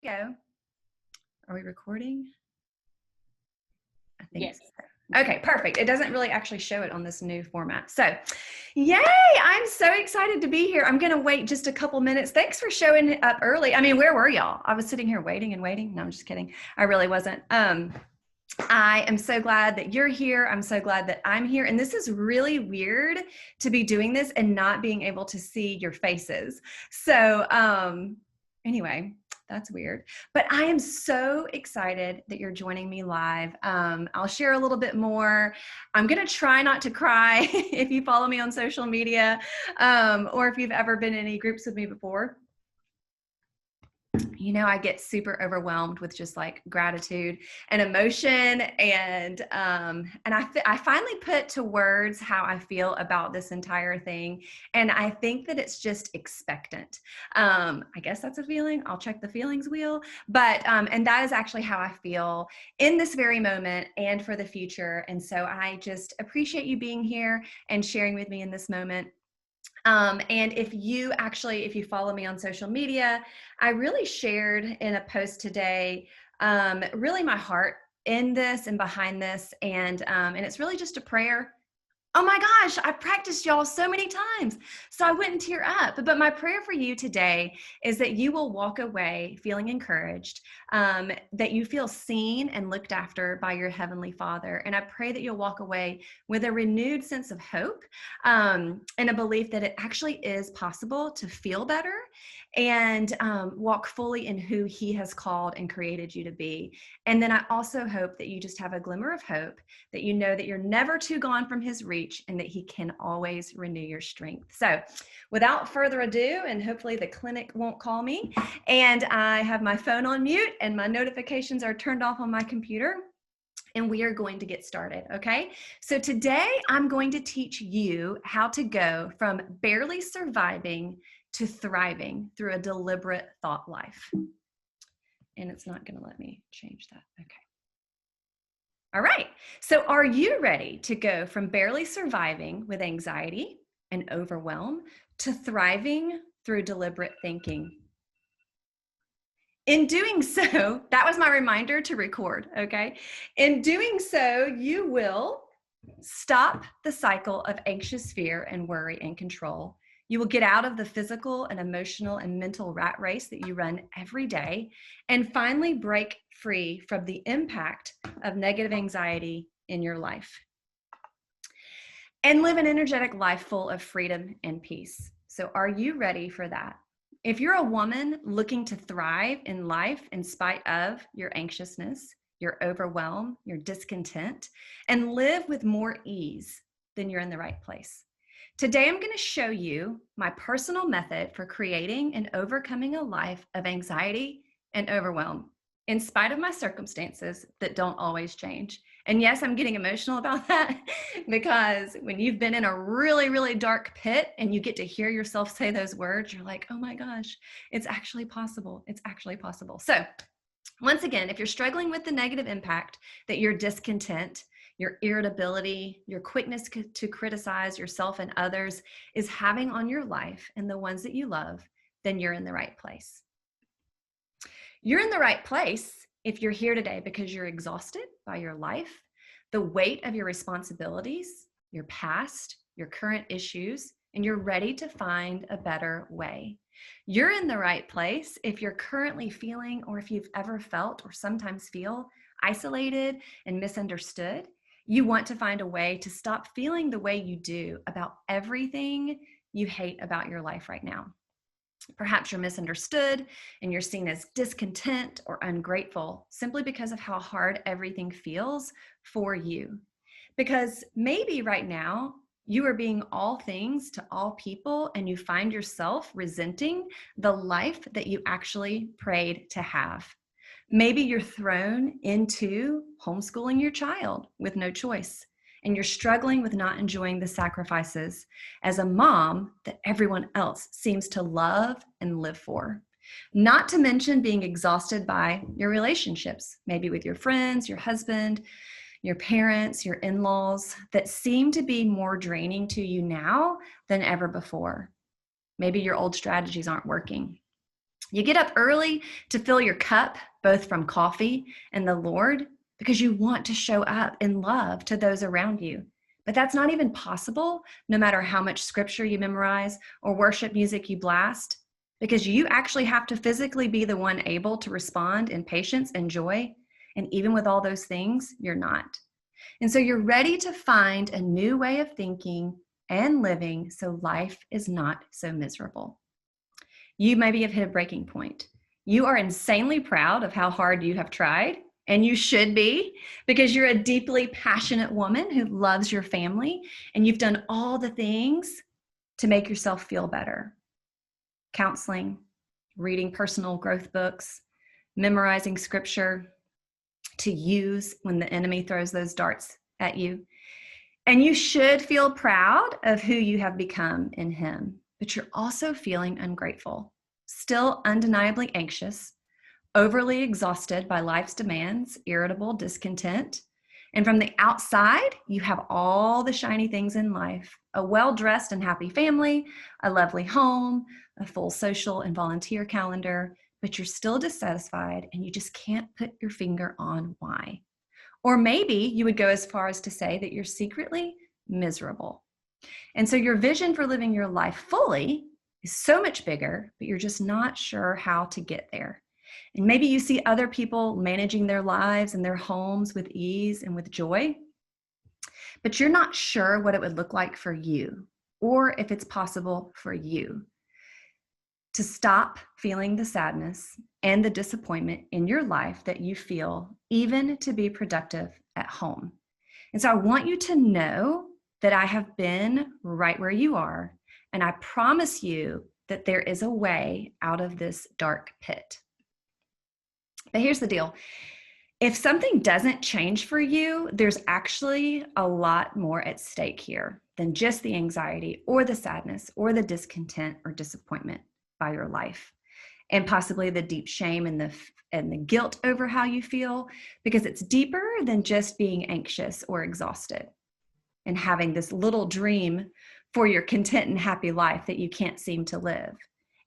Go. Are we recording? I think Yes. so. Okay, perfect. It doesn't really actually show it on this new format. So, yay! I'm so excited to be here. I'm going to wait just a couple minutes. Thanks for showing up early. I mean, where were y'all? I was sitting here waiting and waiting. No, I'm just kidding. I really wasn't. I am so glad that you're here. I'm so glad that I'm here. And this is really weird to be doing this and not being able to see your faces. So, anyway, that's weird. But I am so excited that you're joining me live. I'll share a little bit more. I'm going to try not to cry if you follow me on social media, or if you've ever been in any groups with me before. You know, I get super overwhelmed with just like gratitude and emotion, and I finally put to words how I feel about this entire thing, and I think that it's just expectant. I guess that's a feeling. I'll check the feelings wheel, but and that is actually how I feel in this very moment and for the future. And so I just appreciate you being here and sharing with me in this moment. And if you follow me on social media, I really shared in a post today, really my heart in this and behind this. And it's really just a prayer. Oh my gosh, I practiced y'all so many times, so I wouldn't tear up. But my prayer for you today is that you will walk away feeling encouraged, that you feel seen and looked after by your Heavenly Father. And I pray that you'll walk away with a renewed sense of hope, and a belief that it actually is possible to feel better and walk fully in who He has called and created you to be. And then I also hope that you just have a glimmer of hope, that you know that you're never too gone from His reach and that He can always renew your strength. So without further ado, and hopefully the clinic won't call me, and I have my phone on mute and my notifications are turned off on my computer, and we are going to get started, okay? So today I'm going to teach you how to go from barely surviving to thriving through a deliberate thought life. And it's not going to let me change that. Okay. All right. So are you ready to go from barely surviving with anxiety and overwhelm to thriving through deliberate thinking? In doing so, that was my reminder to record, okay? In doing so, you will stop the cycle of anxious fear and worry and control. You will get out of the physical and emotional and mental rat race that you run every day, and finally break free from the impact of negative anxiety in your life. And live an energetic life full of freedom and peace. So are you ready for that? If you're a woman looking to thrive in life in spite of your anxiousness, your overwhelm, your discontent, and live with more ease, then you're in the right place. Today, I'm going to show you my personal method for creating and overcoming a life of anxiety and overwhelm, in spite of my circumstances that don't always change. And yes, I'm getting emotional about that because when you've been in a really, really dark pit and you get to hear yourself say those words, you're like, oh my gosh, it's actually possible. It's actually possible. So once again, if you're struggling with the negative impact that your discontent, your irritability, your quickness to criticize yourself and others is having on your life and the ones that you love, then you're in the right place. You're in the right place if you're here today because you're exhausted by your life, the weight of your responsibilities, your past, your current issues, and you're ready to find a better way. You're in the right place if you're currently feeling, or if you've ever felt or sometimes feel, isolated and misunderstood. You want to find a way to stop feeling the way you do about everything you hate about your life right now. Perhaps you're misunderstood and you're seen as discontent or ungrateful simply because of how hard everything feels for you. Because maybe right now you are being all things to all people and you find yourself resenting the life that you actually prayed to have. Maybe you're thrown into homeschooling your child with no choice, and you're struggling with not enjoying the sacrifices as a mom that everyone else seems to love and live for. Not to mention being exhausted by your relationships, maybe with your friends, your husband, your parents, your in-laws, that seem to be more draining to you now than ever before. Maybe your old strategies aren't working. You get up early to fill your cup, both from coffee and the Lord, because you want to show up in love to those around you. But that's not even possible, no matter how much scripture you memorize or worship music you blast, because you actually have to physically be the one able to respond in patience and joy. And even with all those things, you're not. And so you're ready to find a new way of thinking and living so life is not so miserable. You maybe have hit a breaking point. You are insanely proud of how hard you have tried, and you should be, because you're a deeply passionate woman who loves your family, and you've done all the things to make yourself feel better. Counseling, reading personal growth books, memorizing scripture to use when the enemy throws those darts at you. And you should feel proud of who you have become in him, but you're also feeling ungrateful, still undeniably anxious, overly exhausted by life's demands, irritable, discontent. And from the outside, you have all the shiny things in life, a well-dressed and happy family, a lovely home, a full social and volunteer calendar, but you're still dissatisfied and you just can't put your finger on why. Or maybe you would go as far as to say that you're secretly miserable. And so your vision for living your life fully is so much bigger, but you're just not sure how to get there. And maybe you see other people managing their lives and their homes with ease and with joy, but you're not sure what it would look like for you, or if it's possible for you to stop feeling the sadness and the disappointment in your life that you feel, even to be productive at home. And so I want you to know that I have been right where you are, and I promise you that there is a way out of this dark pit. But here's the deal. If something doesn't change for you, there's actually a lot more at stake here than just the anxiety or the sadness or the discontent or disappointment by your life, and possibly the deep shame and the guilt over how you feel, because it's deeper than just being anxious or exhausted and having this little dream for your content and happy life that you can't seem to live.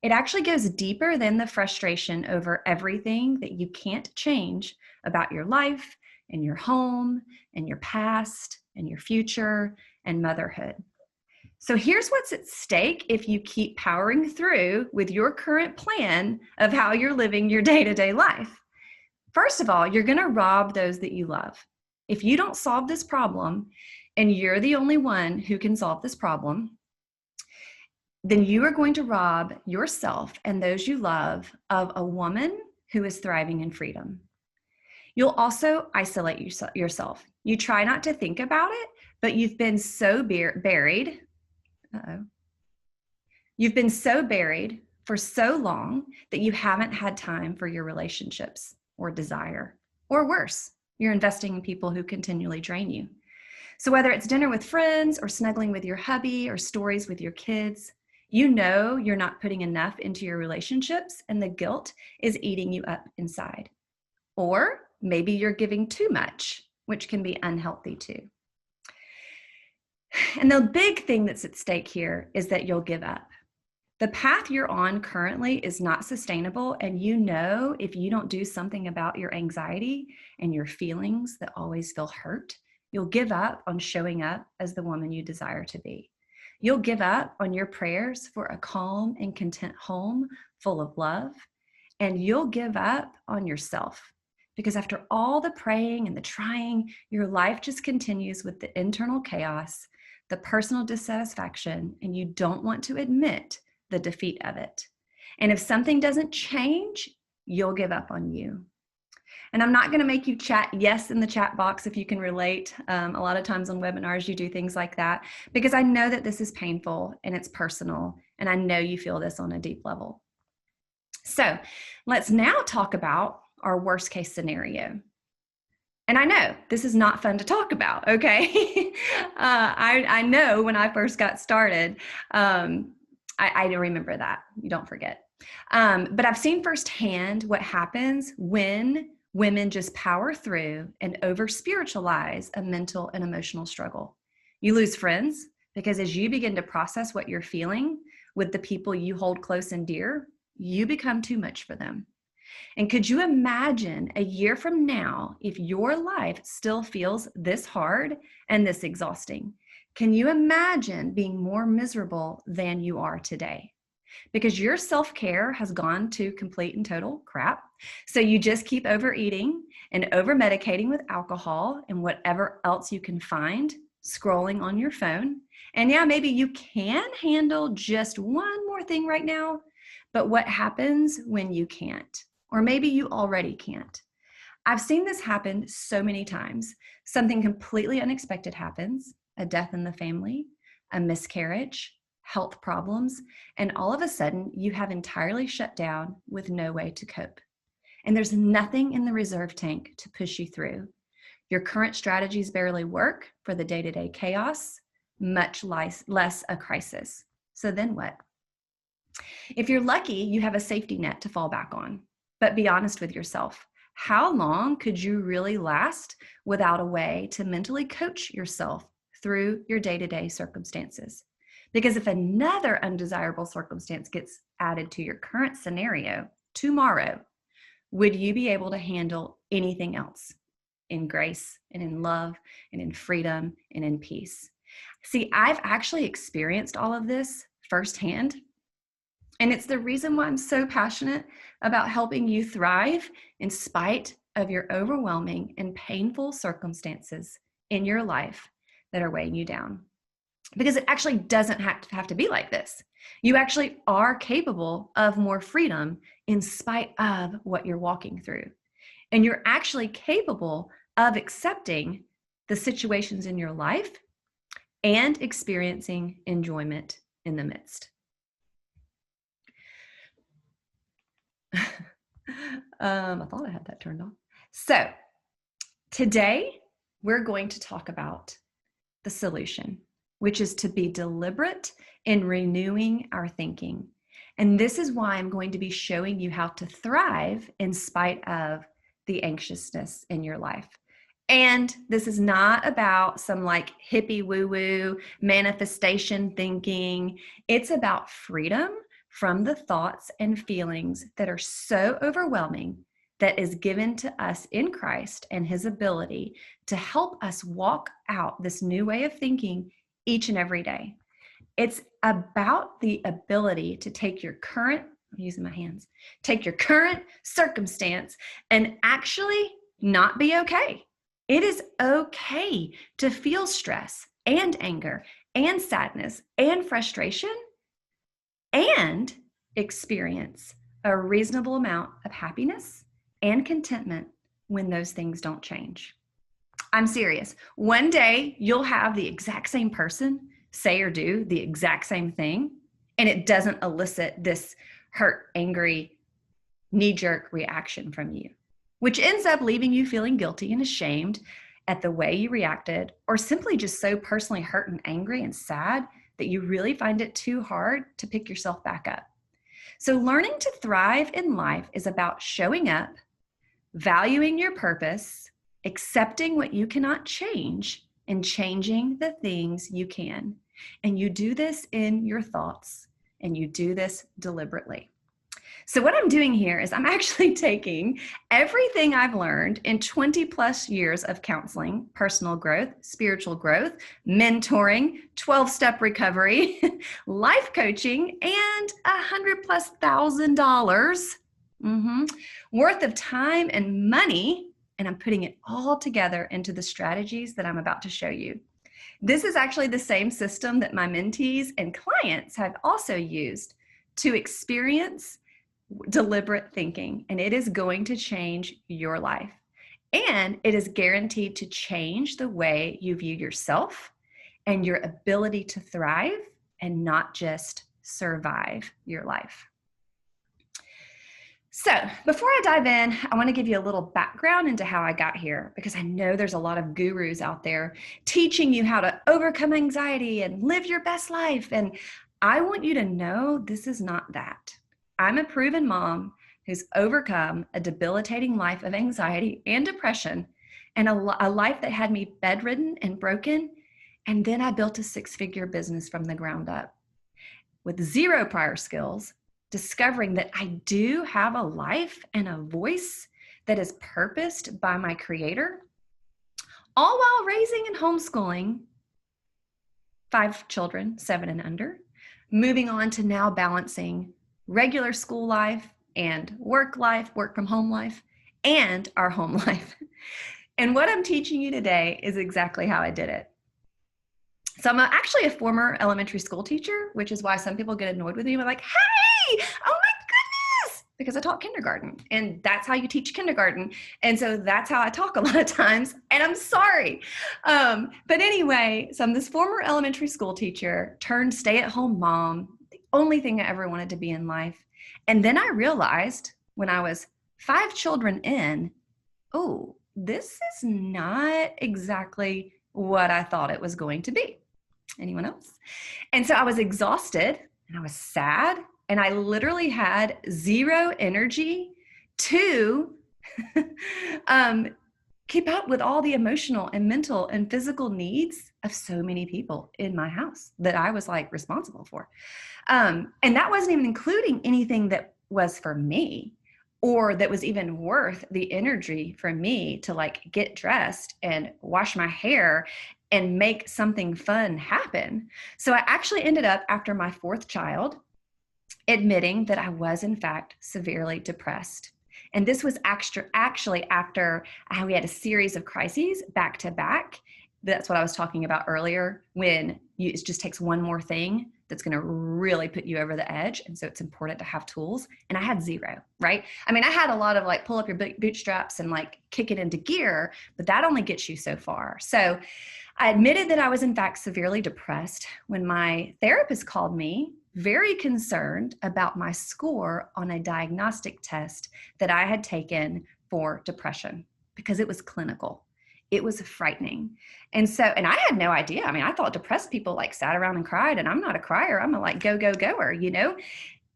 It actually goes deeper than the frustration over everything that you can't change about your life and your home and your past and your future and motherhood. So here's what's at stake if you keep powering through with your current plan of how you're living your day-to-day life. First of all, you're going to rob those that you love. If you don't solve this problem, and you're the only one who can solve this problem, then you are going to rob yourself and those you love of a woman who is thriving in freedom. You'll also isolate yourself. You try not to think about it, but you've been so buried. You've been so buried for so long that you haven't had time for your relationships or desire. Or worse, you're investing in people who continually drain you. So whether it's dinner with friends or snuggling with your hubby or stories with your kids, you know you're not putting enough into your relationships and the guilt is eating you up inside. Or maybe you're giving too much, which can be unhealthy too. And the big thing that's at stake here is that you'll give up. The path you're on currently is not sustainable, and you know if you don't do something about your anxiety and your feelings that always feel hurt, you'll give up on showing up as the woman you desire to be. You'll give up on your prayers for a calm and content home full of love, and you'll give up on yourself. Because after all the praying and the trying, your life just continues with the internal chaos, the personal dissatisfaction, and you don't want to admit the defeat of it. And if something doesn't change, you'll give up on you. And I'm not going to make you chat yes in the chat box if you can relate. A lot of times on webinars, you do things like that because I know that this is painful and it's personal. And I know you feel this on a deep level. So let's now talk about our worst case scenario. And I know this is not fun to talk about, okay? I know when I first got started, I remember that. You don't forget. But I've seen firsthand what happens when women just power through and over-spiritualize a mental and emotional struggle. You lose friends because as you begin to process what you're feeling with the people you hold close and dear, you become too much for them. And could you imagine a year from now if your life still feels this hard and this exhausting? Can you imagine being more miserable than you are today? Because your self-care has gone to complete and total crap. So you just keep overeating and over-medicating with alcohol and whatever else you can find, scrolling on your phone. And yeah, maybe you can handle just one more thing right now, but what happens when you can't? Or maybe you already can't. I've seen this happen so many times. Something completely unexpected happens, a death in the family, a miscarriage, health problems, and all of a sudden you have entirely shut down with no way to cope. And there's nothing in the reserve tank to push you through. Your current strategies barely work for the day-to-day chaos, much less a crisis. So then what? If you're lucky, you have a safety net to fall back on. But be honest with yourself. How long could you really last without a way to mentally coach yourself through your day-to-day circumstances? Because if another undesirable circumstance gets added to your current scenario tomorrow, would you be able to handle anything else in grace and in love and in freedom and in peace? See, I've actually experienced all of this firsthand. And it's the reason why I'm so passionate about helping you thrive in spite of your overwhelming and painful circumstances in your life that are weighing you down. Because it actually doesn't have to be like this. You actually are capable of more freedom in spite of what you're walking through. And you're actually capable of accepting the situations in your life and experiencing enjoyment in the midst. I thought I had that turned on. So today we're going to talk about the solution, which is to be deliberate in renewing our thinking. And this is why I'm going to be showing you how to thrive in spite of the anxiousness in your life. And this is not about some like hippie woo-woo manifestation thinking. It's about freedom from the thoughts and feelings that are so overwhelming that is given to us in Christ and his ability to help us walk out this new way of thinking each and every day. It's about the ability to take your current, I'm using my hands, take your current circumstance and actually not be okay. It is okay to feel stress and anger and sadness and frustration and experience a reasonable amount of happiness and contentment when those things don't change. I'm serious. One day you'll have the exact same person say or do the exact same thing, and it doesn't elicit this hurt, angry, knee-jerk reaction from you, which ends up leaving you feeling guilty and ashamed at the way you reacted, or simply just so personally hurt and angry and sad that you really find it too hard to pick yourself back up. So learning to thrive in life is about showing up, valuing your purpose, accepting what you cannot change, and changing the things you can. And you do this in your thoughts, and you do this deliberately. So what I'm doing here is I'm actually taking everything I've learned in 20 plus years of counseling, personal growth, spiritual growth, mentoring, 12-step recovery, life coaching, and $100,000+ worth of time and money, and I'm putting it all together into the strategies that I'm about to show you. This is actually the same system that my mentees and clients have also used to experience deliberate thinking, and it is going to change your life. And it is guaranteed to change the way you view yourself and your ability to thrive and not just survive your life. So before I dive in, I want to give you a little background into how I got here, because I know there's a lot of gurus out there teaching you how to overcome anxiety and live your best life. And I want you to know this is not that. I'm a proven mom who's overcome a debilitating life of anxiety and depression and a life that had me bedridden and broken. And then I built a 6-figure business from the ground up with zero prior skills, discovering that I do have a life and a voice that is purposed by my Creator, all while raising and homeschooling 5 children, 7 and under, moving on to now balancing regular school life and work life, work from home life, and our home life. And what I'm teaching you today is exactly how I did it. So I'm actually a former elementary school teacher, which is why some people get annoyed with me. I'm like, hey, oh my goodness, because I taught kindergarten, and that's how you teach kindergarten. And so that's how I talk a lot of times, and I'm sorry. But anyway, so I'm this former elementary school teacher turned stay-at-home mom, the only thing I ever wanted to be in life. And then I realized when I was 5 children in, oh, this is not exactly what I thought it was going to be. Anyone else? And so I was exhausted and I was sad, and I literally had zero energy to keep up with all the emotional and mental and physical needs of so many people in my house that I was like responsible for. And that wasn't even including anything that was for me, or that was even worth the energy for me to like get dressed and wash my hair and make something fun happen. So I actually ended up, after my 4th child, admitting that I was in fact severely depressed. And this was actually after we had a series of crises back to back. That's what I was talking about earlier, when it just takes one more thing that's going to really put you over the edge. And so it's important to have tools. And I had zero, right? I mean, I had a lot of like pull up your bootstraps and like kick it into gear, but that only gets you so far. So I admitted that I was in fact severely depressed when my therapist called me, very concerned about my score on a diagnostic test that I had taken for depression, because it was clinical. It was frightening. And I had no idea. I mean, I thought depressed people like sat around and cried, and I'm not a crier. I'm a like goer, you know?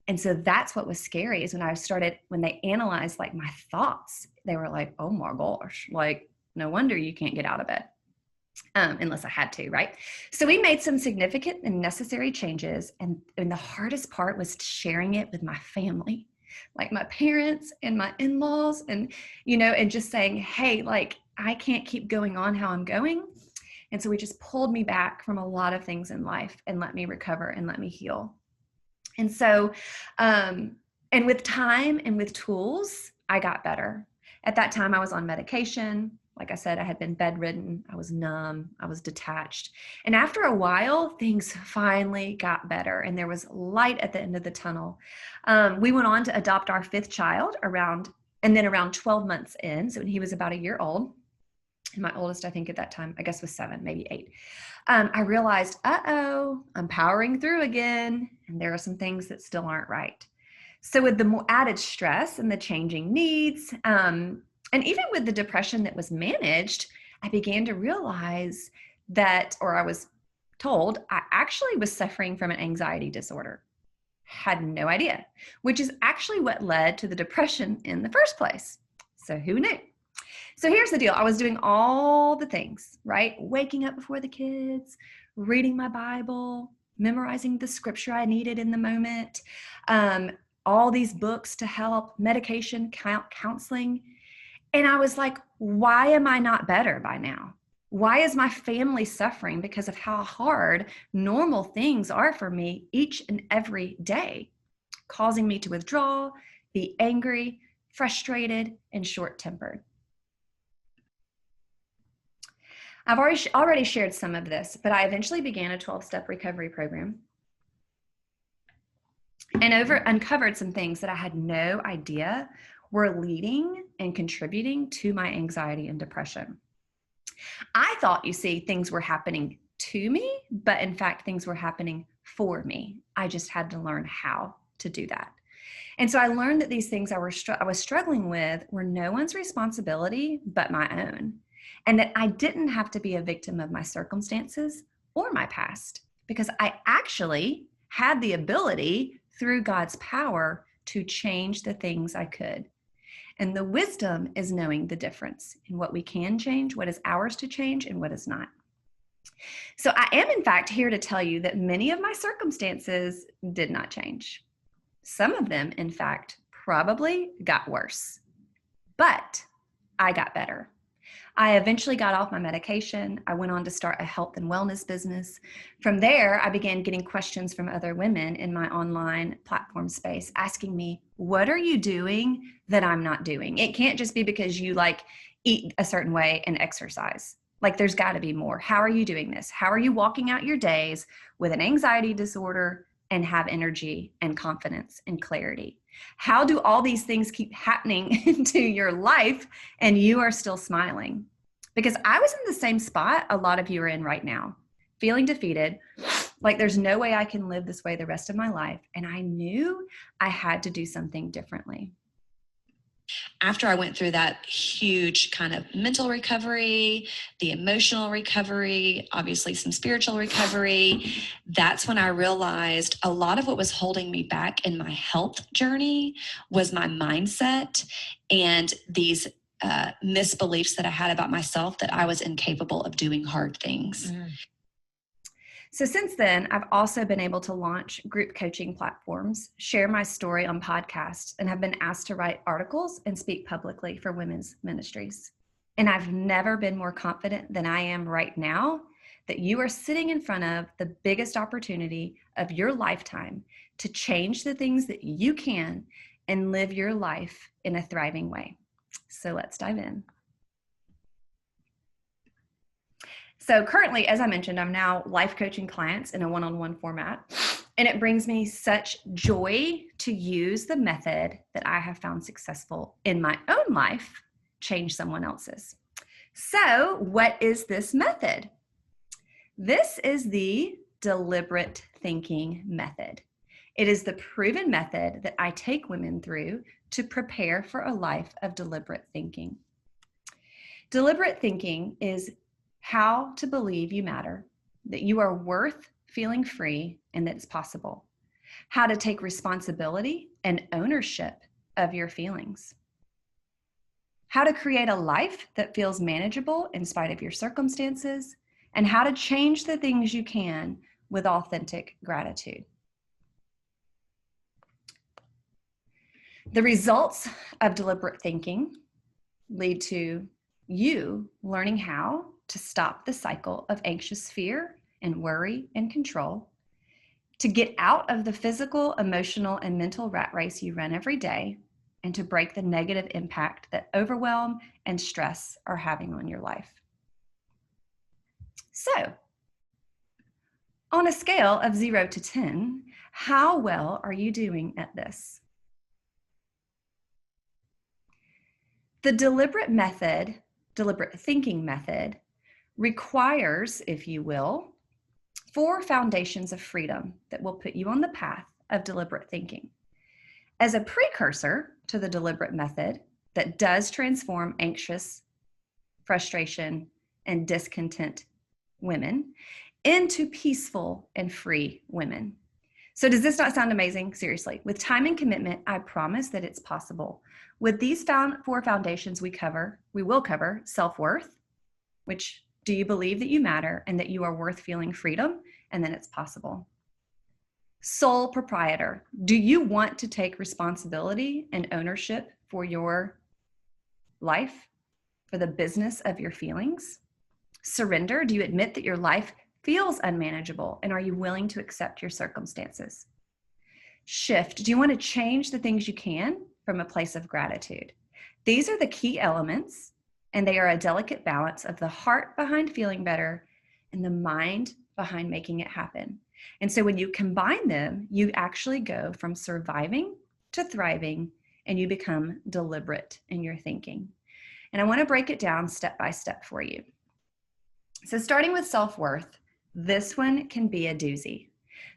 And so that's what was scary, is when they analyzed like my thoughts, they were like, oh my gosh, like no wonder you can't get out of bed. Unless I had to, right? So we made some significant and necessary changes. And the hardest part was sharing it with my family, like my parents and my in-laws, and, and just saying, hey, like, I can't keep going on how I'm going. And so we just pulled me back from a lot of things in life and let me recover and let me heal. And so, and with time and with tools, I got better. At that time, I was on medication. Like I said, I had been bedridden. I was numb. I was detached. And after a while, things finally got better, and there was light at the end of the tunnel. We went on to adopt our 5th child around 12 months in. So when he was about a year old, and my oldest, I think at that time, I guess was 7, maybe 8. I realized, I'm powering through again, and there are some things that still aren't right. So with the more added stress and the changing needs, and even with the depression that was managed, I began to realize that, or I was told, I actually was suffering from an anxiety disorder. Had no idea, which is actually what led to the depression in the first place. So who knew? So here's the deal. I was doing all the things, right? Waking up before the kids, reading my Bible, memorizing the scripture I needed in the moment, all these books to help, medication, counseling. And I was like, why am I not better by now? Why is my family suffering because of how hard normal things are for me each and every day, causing me to withdraw, be angry, frustrated, and short-tempered? I've already shared some of this, but I eventually began a 12-step recovery program and uncovered some things that I had no idea were leading and contributing to my anxiety and depression. I thought, you see, things were happening to me, but in fact, things were happening for me. I just had to learn how to do that. And so I learned that these things I was struggling with were no one's responsibility but my own, and that I didn't have to be a victim of my circumstances or my past, because I actually had the ability through God's power to change the things I could. And the wisdom is knowing the difference in what we can change, what is ours to change, and what is not. So I am, in fact, here to tell you that many of my circumstances did not change. Some of them, in fact, probably got worse, but I got better. I eventually got off my medication. I went on to start a health and wellness business. From there, I began getting questions from other women in my online platform space asking me, what are you doing that I'm not doing? It can't just be because you like eat a certain way and exercise. Like there's got to be more. How are you doing this? How are you walking out your days with an anxiety disorder and have energy and confidence and clarity? How do all these things keep happening into your life and you are still smiling? Because I was in the same spot a lot of you are in right now, feeling defeated, like there's no way I can live this way the rest of my life. And I knew I had to do something differently. After I went through that huge kind of mental recovery, the emotional recovery, obviously some spiritual recovery, that's when I realized a lot of what was holding me back in my health journey was my mindset and these misbeliefs that I had about myself that I was incapable of doing hard things. Mm. So since then, I've also been able to launch group coaching platforms, share my story on podcasts, and have been asked to write articles and speak publicly for women's ministries. And I've never been more confident than I am right now that you are sitting in front of the biggest opportunity of your lifetime to change the things that you can and live your life in a thriving way. So let's dive in. So currently, as I mentioned, I'm now life coaching clients in a one-on-one format, and it brings me such joy to use the method that I have found successful in my own life, change someone else's. So what is this method? This is the deliberate thinking method. It is the proven method that I take women through to prepare for a life of deliberate thinking. Deliberate thinking is how to believe you matter, that you are worth feeling free, and that it's possible. How to take responsibility and ownership of your feelings. How to create a life that feels manageable in spite of your circumstances, and how to change the things you can with authentic gratitude. The results of deliberate thinking lead to you learning how to stop the cycle of anxious fear and worry and control, to get out of the physical, emotional, and mental rat race you run every day, and to break the negative impact that overwhelm and stress are having on your life. So, on a scale of 0 to 10, how well are you doing at this? The deliberate thinking method requires, if you will, 4 foundations of freedom that will put you on the path of deliberate thinking. As a precursor to the deliberate method that does transform anxious, frustration, and discontent women into peaceful and free women. So does this not sound amazing? Seriously, with time and commitment, I promise that it's possible. With these 4 foundations we will cover self-worth, which do you believe that you matter and that you are worth feeling freedom? And then it's possible. Sole proprietor. Do you want to take responsibility and ownership for your life, for the business of your feelings? Surrender. Do you admit that your life feels unmanageable, and are you willing to accept your circumstances? Shift. Do you want to change the things you can from a place of gratitude? These are the key elements, and they are a delicate balance of the heart behind feeling better and the mind behind making it happen. And so when you combine them, you actually go from surviving to thriving, and you become deliberate in your thinking. And I want to break it down step by step for you. So starting with self-worth, this one can be a doozy.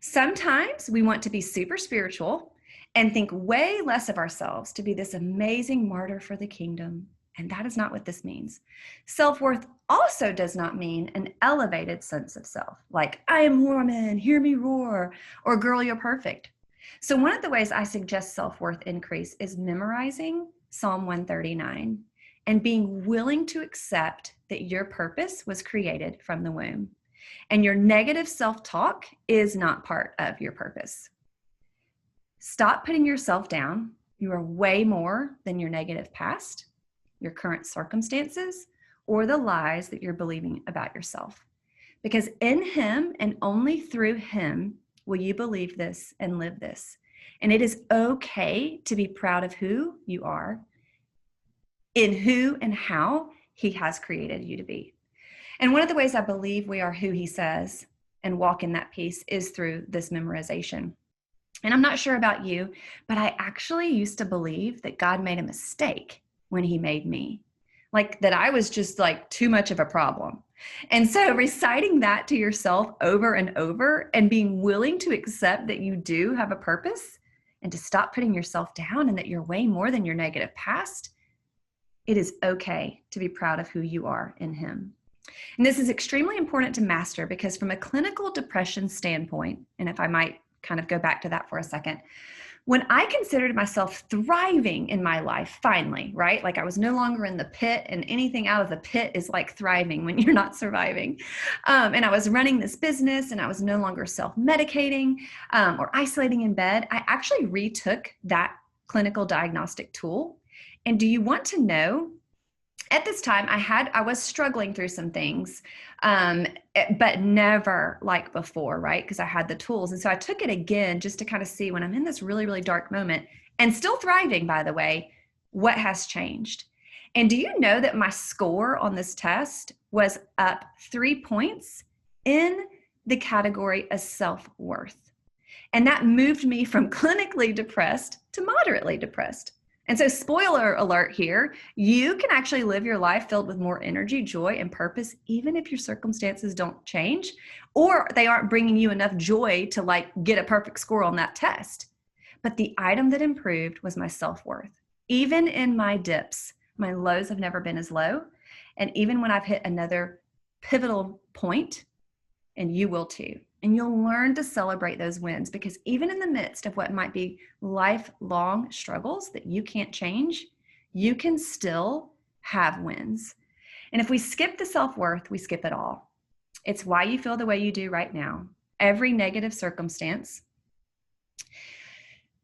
Sometimes we want to be super spiritual and think way less of ourselves to be this amazing martyr for the kingdom. And that is not what this means. Self-worth also does not mean an elevated sense of self, like I am woman, hear me roar, or girl, you're perfect. So one of the ways I suggest self-worth increase is memorizing Psalm 139 and being willing to accept that your purpose was created from the womb. And your negative self-talk is not part of your purpose. Stop putting yourself down. You are way more than your negative past, your current circumstances, or the lies that you're believing about yourself. Because in him and only through him will you believe this and live this. And it is okay to be proud of who you are, in who and how he has created you to be. And one of the ways I believe we are who he says and walk in that peace is through this memorization. And I'm not sure about you, but I actually used to believe that God made a mistake when he made me, like that I was just like too much of a problem. And so reciting that to yourself over and over and being willing to accept that you do have a purpose and to stop putting yourself down and that you're way more than your negative past, it is okay to be proud of who you are in him. And this is extremely important to master because from a clinical depression standpoint, and if I might kind of go back to that for a second, when I considered myself thriving in my life, finally, right? Like I was no longer in the pit, and anything out of the pit is like thriving when you're not surviving. And I was running this business and I was no longer self-medicating or isolating in bed. I actually retook that clinical diagnostic tool. And do you want to know, at this time I was struggling through some things, but never like before, right? Because I had the tools. And so I took it again just to kind of see when I'm in this really, really dark moment and still thriving, by the way, what has changed. And do you know that my score on this test was up 3 points in the category of self-worth? And that moved me from clinically depressed to moderately depressed. And so, spoiler alert here, you can actually live your life filled with more energy, joy, and purpose, even if your circumstances don't change, or they aren't bringing you enough joy to like get a perfect score on that test. But the item that improved was my self-worth. Even in my dips, my lows have never been as low. And even when I've hit another pivotal point, and you will too. And you'll learn to celebrate those wins because even in the midst of what might be lifelong struggles that you can't change, you can still have wins. And if we skip the self-worth, we skip it all. It's why you feel the way you do right now. Every negative circumstance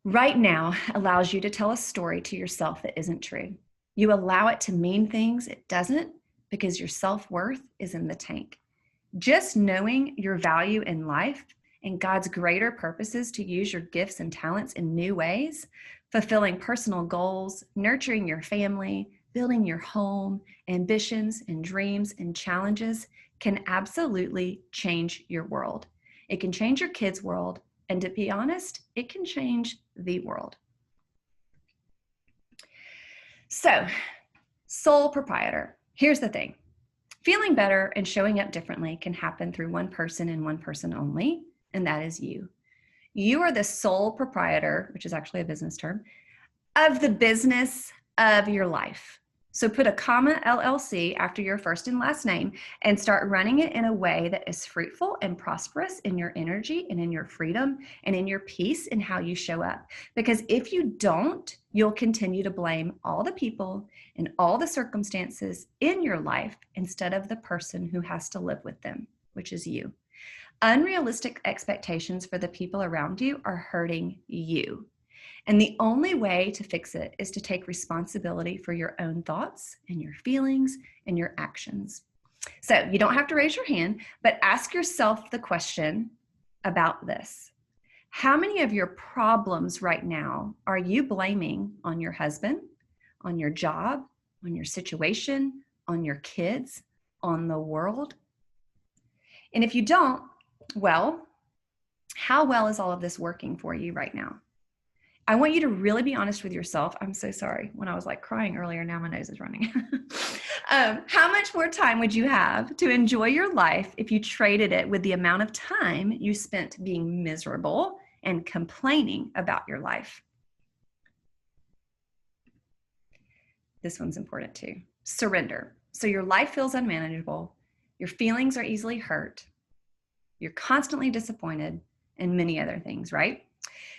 right now allows you to tell a story to yourself that isn't true. You allow it to mean things it doesn't because your self-worth is in the tank. Just knowing your value in life and God's greater purposes to use your gifts and talents in new ways, fulfilling personal goals, nurturing your family, building your home, ambitions and dreams and challenges can absolutely change your world. It can change your kids' world, and to be honest, it can change the world. So, sole proprietor. Here's the thing. Feeling better and showing up differently can happen through one person and one person only, and that is you. You are the sole proprietor, which is actually a business term, of the business of your life. So put a comma LLC after your first and last name and start running it in a way that is fruitful and prosperous in your energy and in your freedom and in your peace and how you show up. Because if you don't, you'll continue to blame all the people and all the circumstances in your life instead of the person who has to live with them, which is you. Unrealistic expectations for the people around you are hurting you. And the only way to fix it is to take responsibility for your own thoughts and your feelings and your actions. So you don't have to raise your hand, but ask yourself the question about this. How many of your problems right now are you blaming on your husband, on your job, on your situation, on your kids, on the world? And if you don't, well, how well is all of this working for you right now? I want you to really be honest with yourself. I'm so sorry. When I was like crying earlier, now my nose is running. How much more time would you have to enjoy your life if you traded it with the amount of time you spent being miserable and complaining about your life? This one's important too. Surrender. So your life feels unmanageable. Your feelings are easily hurt. You're constantly disappointed and many other things, right?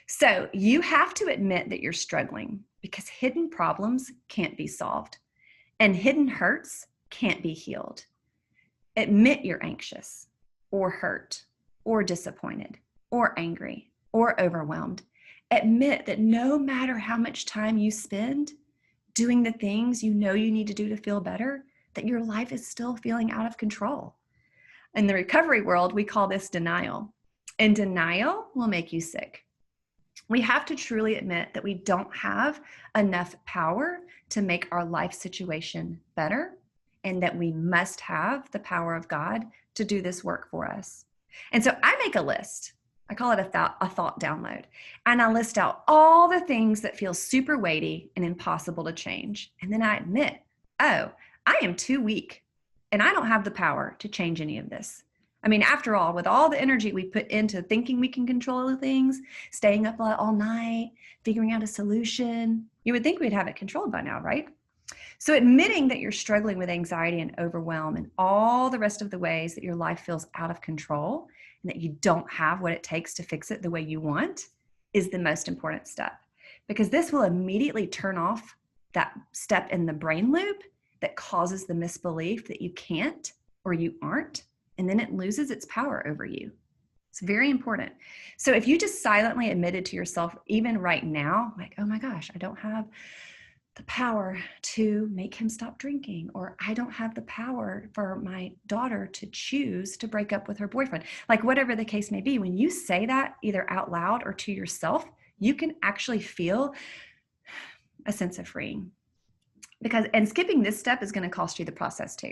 So you have to admit that you're struggling because hidden problems can't be solved and hidden hurts can't be healed. Admit you're anxious or hurt or disappointed or angry or overwhelmed Admit that no matter how much time you spend doing the things you know you need to do to feel better, that your life is still feeling out of control. In the recovery world, we call this denial. And denial will make you sick. We have to truly admit that we don't have enough power to make our life situation better, and that we must have the power of God to do this work for us. And so I make a list. I call it a thought download. And I list out all the things that feel super weighty and impossible to change. And then I admit, oh, I am too weak and I don't have the power to change any of this. I mean, after all, with all the energy we put into thinking we can control things, staying up all night, figuring out a solution, you would think we'd have it controlled by now, right? So admitting that you're struggling with anxiety and overwhelm and all the rest of the ways that your life feels out of control and that you don't have what it takes to fix it the way you want is the most important step, because this will immediately turn off that step in the brain loop that causes the misbelief that you can't or you aren't, and then it loses its power over you. It's very important. So if you just silently admitted to yourself, even right now, like, oh my gosh, I don't have the power to make him stop drinking, or I don't have the power for my daughter to choose to break up with her boyfriend, like whatever the case may be, when you say that either out loud or to yourself, you can actually feel a sense of freeing. And skipping this step is going to cost you the process too.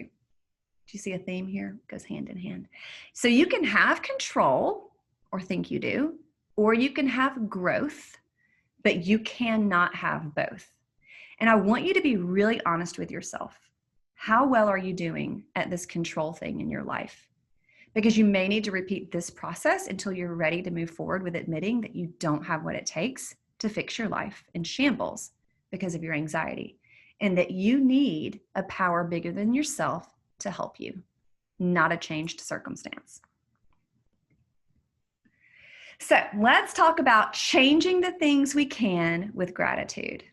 Do you see a theme here? It goes hand in hand. So you can have control, or think you do, or you can have growth, but you cannot have both. And I want you to be really honest with yourself. How well are you doing at this control thing in your life? Because you may need to repeat this process until you're ready to move forward with admitting that you don't have what it takes to fix your life in shambles because of your anxiety, and that you need a power bigger than yourself to help you, not a changed circumstance. So let's talk about changing the things we can with gratitude.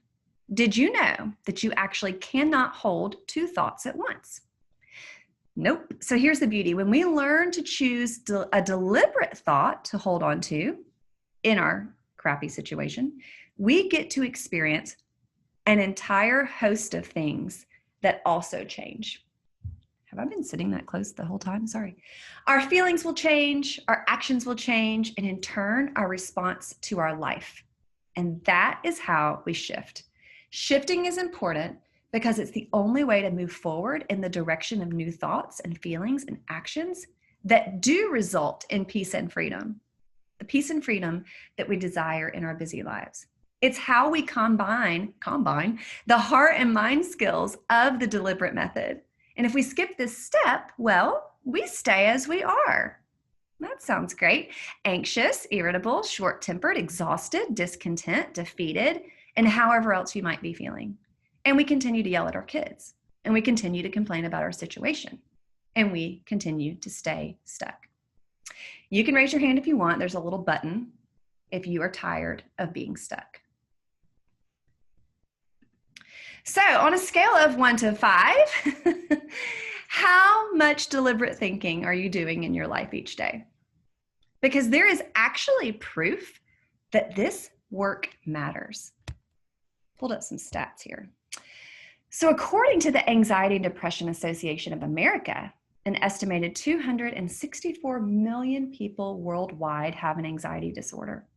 Did you know that you actually cannot hold two thoughts at once? Nope. So here's the beauty. When we learn to choose a deliberate thought to hold on to in our crappy situation, we get to experience an entire host of things that also change. Have I been sitting that close the whole time? Sorry. Our feelings will change, our actions will change, and in turn, our response to our life. And that is how we shift. Shifting is important because it's the only way to move forward in the direction of new thoughts and feelings and actions that do result in peace and freedom. The peace and freedom that we desire in our busy lives. It's how we combine the heart and mind skills of the deliberate method. And if we skip this step, well, we stay as we are. That sounds great. Anxious, irritable, short-tempered, exhausted, discontent, defeated, and however else you might be feeling. And we continue to yell at our kids, and we continue to complain about our situation, and we continue to stay stuck. You can raise your hand if you want. There's a little button if you are tired of being stuck. So on a scale of 1 to 5, how much deliberate thinking are you doing in your life each day? Because there is actually proof that this work matters. Pulled up some stats here. So according to the Anxiety and Depression Association of America, an estimated 264 million people worldwide have an anxiety disorder.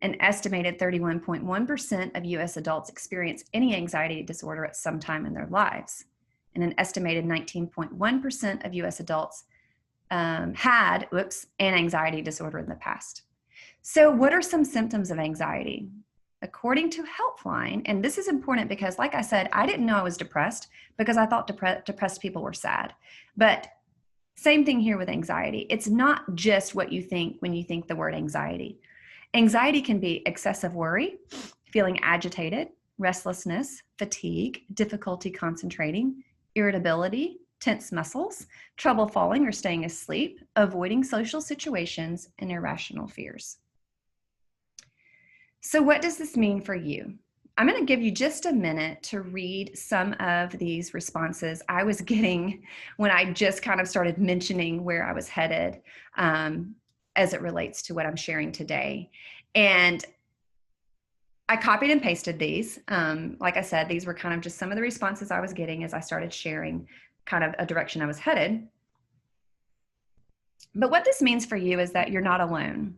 An estimated 31.1% of U.S. adults experience any anxiety disorder at some time in their lives. And an estimated 19.1% of U.S. adults had an anxiety disorder in the past. So what are some symptoms of anxiety? According to Helpline, and this is important because, like I said, I didn't know I was depressed because I thought depressed people were sad. But same thing here with anxiety. It's not just what you think when you think the word anxiety. Anxiety can be excessive worry, feeling agitated, restlessness, fatigue, difficulty concentrating, irritability, tense muscles, trouble falling or staying asleep, avoiding social situations, and irrational fears. So what does this mean for you? I'm going to give you just a minute to read some of these responses I was getting when I just kind of started mentioning where I was headed as it relates to what I'm sharing today. And I copied and pasted these. Like I said, these were kind of just some of the responses I was getting as I started sharing kind of a direction I was headed. But what this means for you is that you're not alone.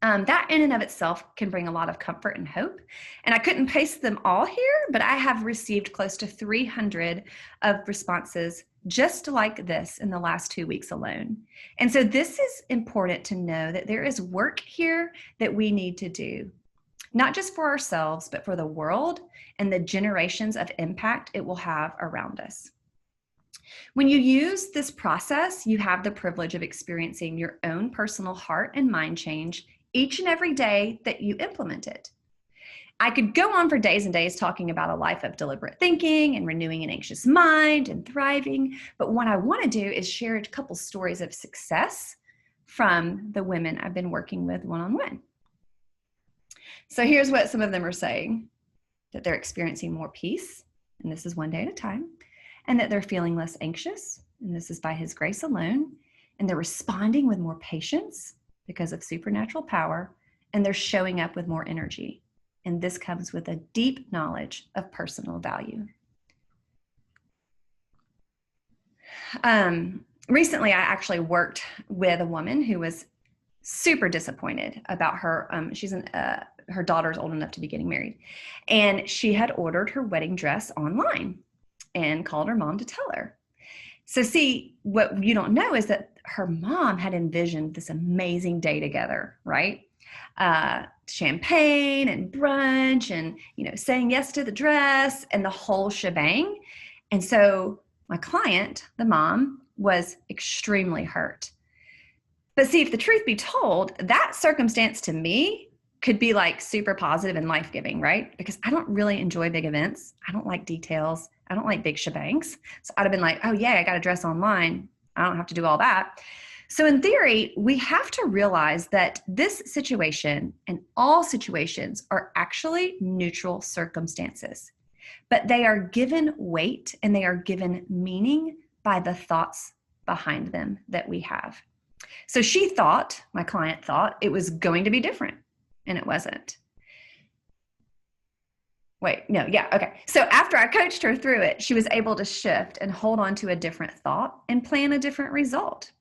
That in and of itself can bring a lot of comfort and hope. And I couldn't paste them all here, but I have received close to 300 of responses just like this in the last 2 weeks alone. And so this is important to know that there is work here that we need to do, not just for ourselves, but for the world and the generations of impact it will have around us. When you use this process, you have the privilege of experiencing your own personal heart and mind change each and every day that you implement it. I could go on for days and days talking about a life of deliberate thinking and renewing an anxious mind and thriving, but what I want to do is share a couple stories of success from the women I've been working with one-on-one. So here's what some of them are saying: that they're experiencing more peace, and this is one day at a time, and that they're feeling less anxious, and this is by His grace alone, and they're responding with more patience because of supernatural power, and they're showing up with more energy. And this comes with a deep knowledge of personal value. Recently, I actually worked with a woman who was super disappointed about her. Her daughter's old enough to be getting married, and she had ordered her wedding dress online and called her mom to tell her. So see, what you don't know is that her mom had envisioned this amazing day together, right? Champagne and brunch and, saying yes to the dress and the whole shebang. And so my client, the mom, was extremely hurt. But see, if the truth be told, that circumstance to me could be like super positive and life-giving, right? Because I don't really enjoy big events. I don't like details. I don't like big shebangs. So I'd have been like, oh yeah, I got a dress online. I don't have to do all that. So in theory, we have to realize that this situation and all situations are actually neutral circumstances, but they are given weight and they are given meaning by the thoughts behind them that we have. So my client thought it was going to be different, and it wasn't. So after I coached her through it, she was able to shift and hold on to a different thought and plan a different result.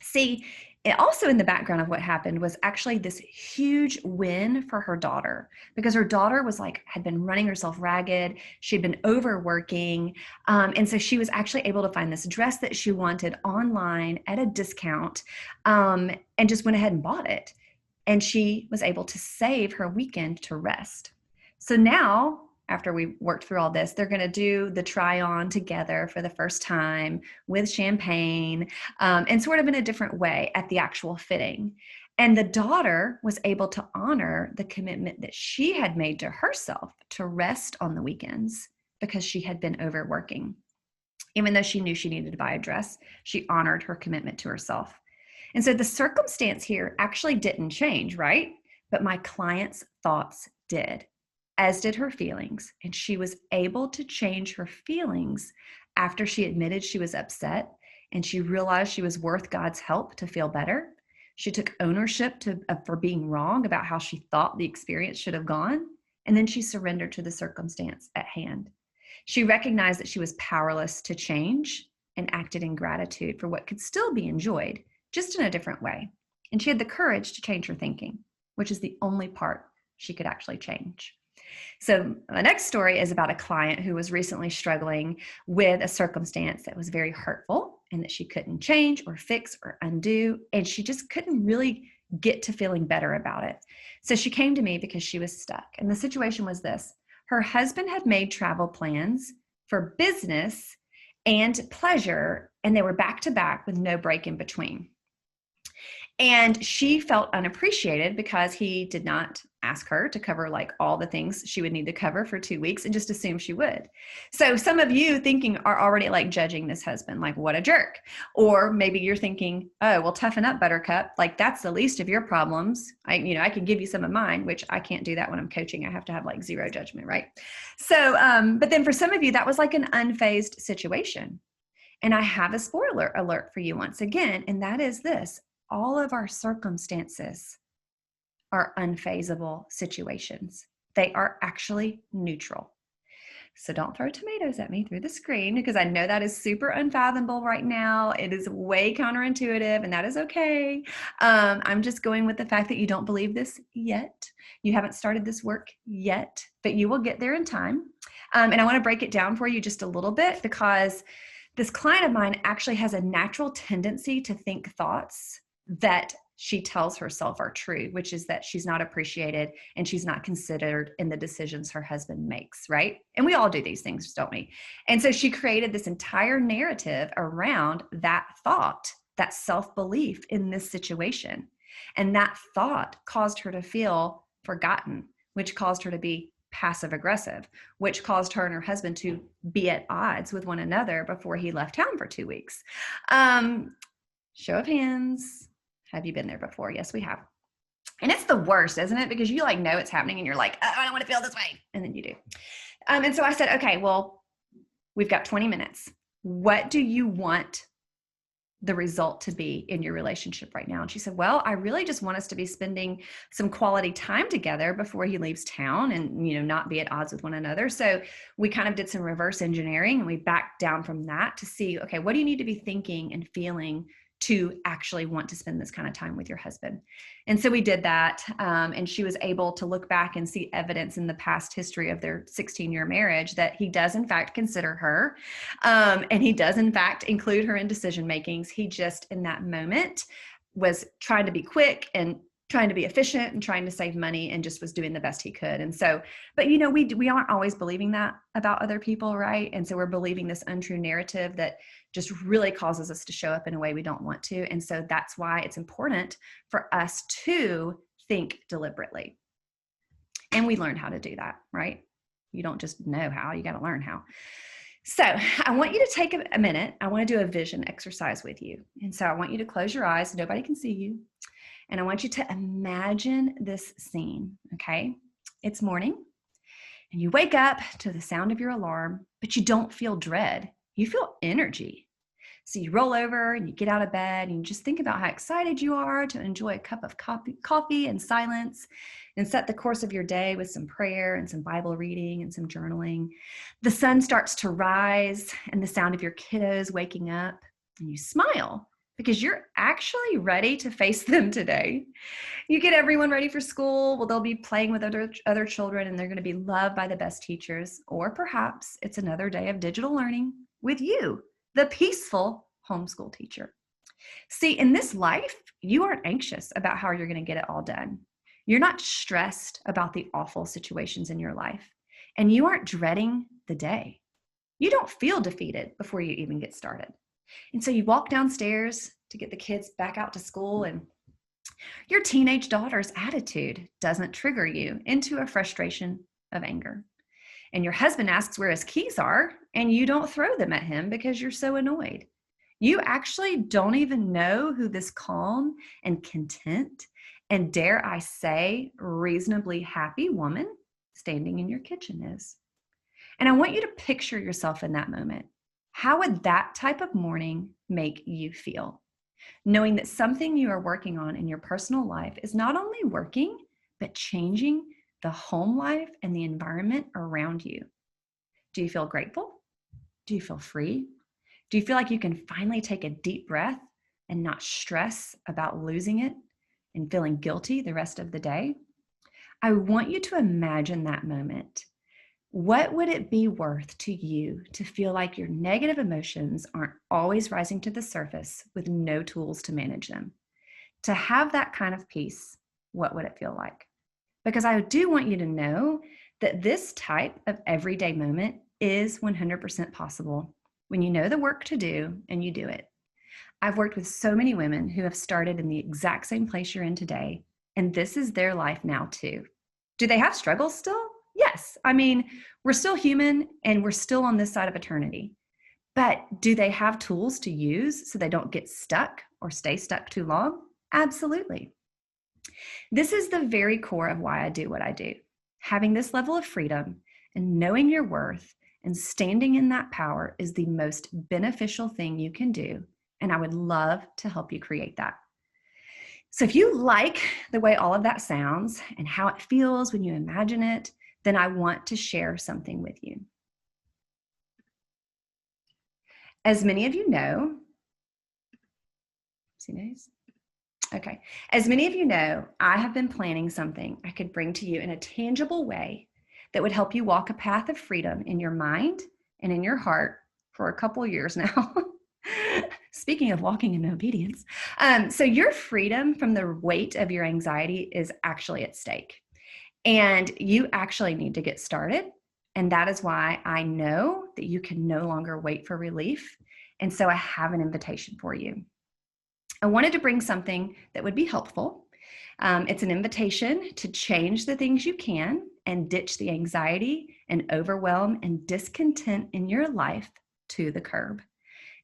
See, it also in the background of what happened was actually this huge win for her daughter, because her daughter had been running herself ragged. She'd been overworking. And so she was actually able to find this dress that she wanted online at a discount, and just went ahead and bought it. And she was able to save her weekend to rest. So now, after we worked through all this, they're going to do the try on together for the first time with champagne, and sort of in a different way at the actual fitting. And the daughter was able to honor the commitment that she had made to herself to rest on the weekends because she had been overworking. Even though she knew she needed to buy a dress, she honored her commitment to herself. And so the circumstance here actually didn't change, right? But my client's thoughts did, as did her feelings. And she was able to change her feelings after she admitted she was upset and she realized she was worth God's help to feel better. She took ownership for being wrong about how she thought the experience should have gone. And then she surrendered to the circumstance at hand. She recognized that she was powerless to change and acted in gratitude for what could still be enjoyed, just in a different way. And she had the courage to change her thinking, which is the only part she could actually change. So the next story is about a client who was recently struggling with a circumstance that was very hurtful and that she couldn't change or fix or undo. And she just couldn't really get to feeling better about it. So she came to me because she was stuck. And the situation was this: her husband had made travel plans for business and pleasure, and they were back to back with no break in between. And she felt unappreciated because he did not ask her to cover all the things she would need to cover for 2 weeks and just assume she would. So some of you thinking are already judging this husband, what a jerk. Or maybe you're thinking, oh, well, toughen up, buttercup. That's the least of your problems. I can give you some of mine, which I can't do that when I'm coaching. I have to have zero judgment, right? So, but then for some of you, that was an unfazed situation. And I have a spoiler alert for you once again, and that is this: all of our circumstances are unfazable situations. They are actually neutral. So don't throw tomatoes at me through the screen, because I know that is super unfathomable right now. It is way counterintuitive, and that is okay. I'm just going with the fact that you don't believe this yet. You haven't started this work yet, but you will get there in time. And I want to break it down for you just a little bit, because this client of mine actually has a natural tendency to think thoughts that she tells herself are true, which is that she's not appreciated and she's not considered in the decisions her husband makes, right? And we all do these things, don't we? And so she created this entire narrative around that thought, that self-belief in this situation. And that thought caused her to feel forgotten, which caused her to be passive aggressive, which caused her and her husband to be at odds with one another before he left town for 2 weeks. Show of hands. Have you been there before? Yes, we have. And it's the worst, isn't it? Because you like know it's happening and you're like, oh, I don't want to feel this way. And then you do. And so I said, okay, well, we've got 20 minutes. What do you want the result to be in your relationship right now? And she said, well, I really just want us to be spending some quality time together before he leaves town and, not be at odds with one another. So we kind of did some reverse engineering and we backed down from that to see, okay, what do you need to be thinking and feeling to actually want to spend this kind of time with your husband? And so we did that. And she was able to look back and see evidence in the past history of their 16-year marriage that he does in fact consider her. And he does in fact include her in decision makings. He just in that moment was trying to be quick and trying to be efficient and trying to save money and just was doing the best he could. And so, but we aren't always believing that about other people, right? And so we're believing this untrue narrative that just really causes us to show up in a way we don't want to. And so that's why it's important for us to think deliberately. And we learn how to do that, right? You don't just know how, you got to learn how. So I want you to take a minute. I want to do a vision exercise with you. And so I want you to close your eyes. Nobody can see you. And I want you to imagine this scene, okay? It's morning, and you wake up to the sound of your alarm, but you don't feel dread. You feel energy. So you roll over and you get out of bed and you just think about how excited you are to enjoy a cup of coffee in silence and set the course of your day with some prayer and some Bible reading and some journaling. The sun starts to rise and the sound of your kiddos waking up, and you smile because you're actually ready to face them today. You get everyone ready for school. Well, they'll be playing with other children and they're going to be loved by the best teachers. Or perhaps it's another day of digital learning with you, the peaceful homeschool teacher. See, in this life, you aren't anxious about how you're going to get it all done. You're not stressed about the awful situations in your life, and you aren't dreading the day. You don't feel defeated before you even get started. And so you walk downstairs to get the kids back out to school, and your teenage daughter's attitude doesn't trigger you into a frustration of anger. And your husband asks where his keys are, and you don't throw them at him because you're so annoyed. You actually don't even know who this calm and content and, dare I say, reasonably happy woman standing in your kitchen is. And I want you to picture yourself in that moment. How would that type of morning make you feel? Knowing that something you are working on in your personal life is not only working, but changing the home life and the environment around you. Do you feel grateful? Do you feel free? Do you feel like you can finally take a deep breath and not stress about losing it and feeling guilty the rest of the day? I want you to imagine that moment. What would it be worth to you to feel like your negative emotions aren't always rising to the surface with no tools to manage them? To have that kind of peace, what would it feel like? Because I do want you to know that this type of everyday moment is 100% possible when you know the work to do and you do it. I've worked with so many women who have started in the exact same place you're in today, and this is their life now too. Do they have struggles still? Yes. I mean, we're still human and we're still on this side of eternity. But do they have tools to use so they don't get stuck or stay stuck too long? Absolutely. This is the very core of why I do what I do. Having this level of freedom and knowing your worth and standing in that power is the most beneficial thing you can do. And I would love to help you create that. So if you like the way all of that sounds and how it feels when you imagine it, then I want to share something with you. As many of you know, okay. As many of you know, I have been planning something I could bring to you in a tangible way that would help you walk a path of freedom in your mind and in your heart for a couple of years now. Speaking of walking in obedience. So your freedom from the weight of your anxiety is actually at stake. And you actually need to get started. And that is why I know that you can no longer wait for relief. And so I have an invitation for you. I wanted to bring something that would be helpful. It's an invitation to change the things you can and ditch the anxiety and overwhelm and discontent in your life to the curb.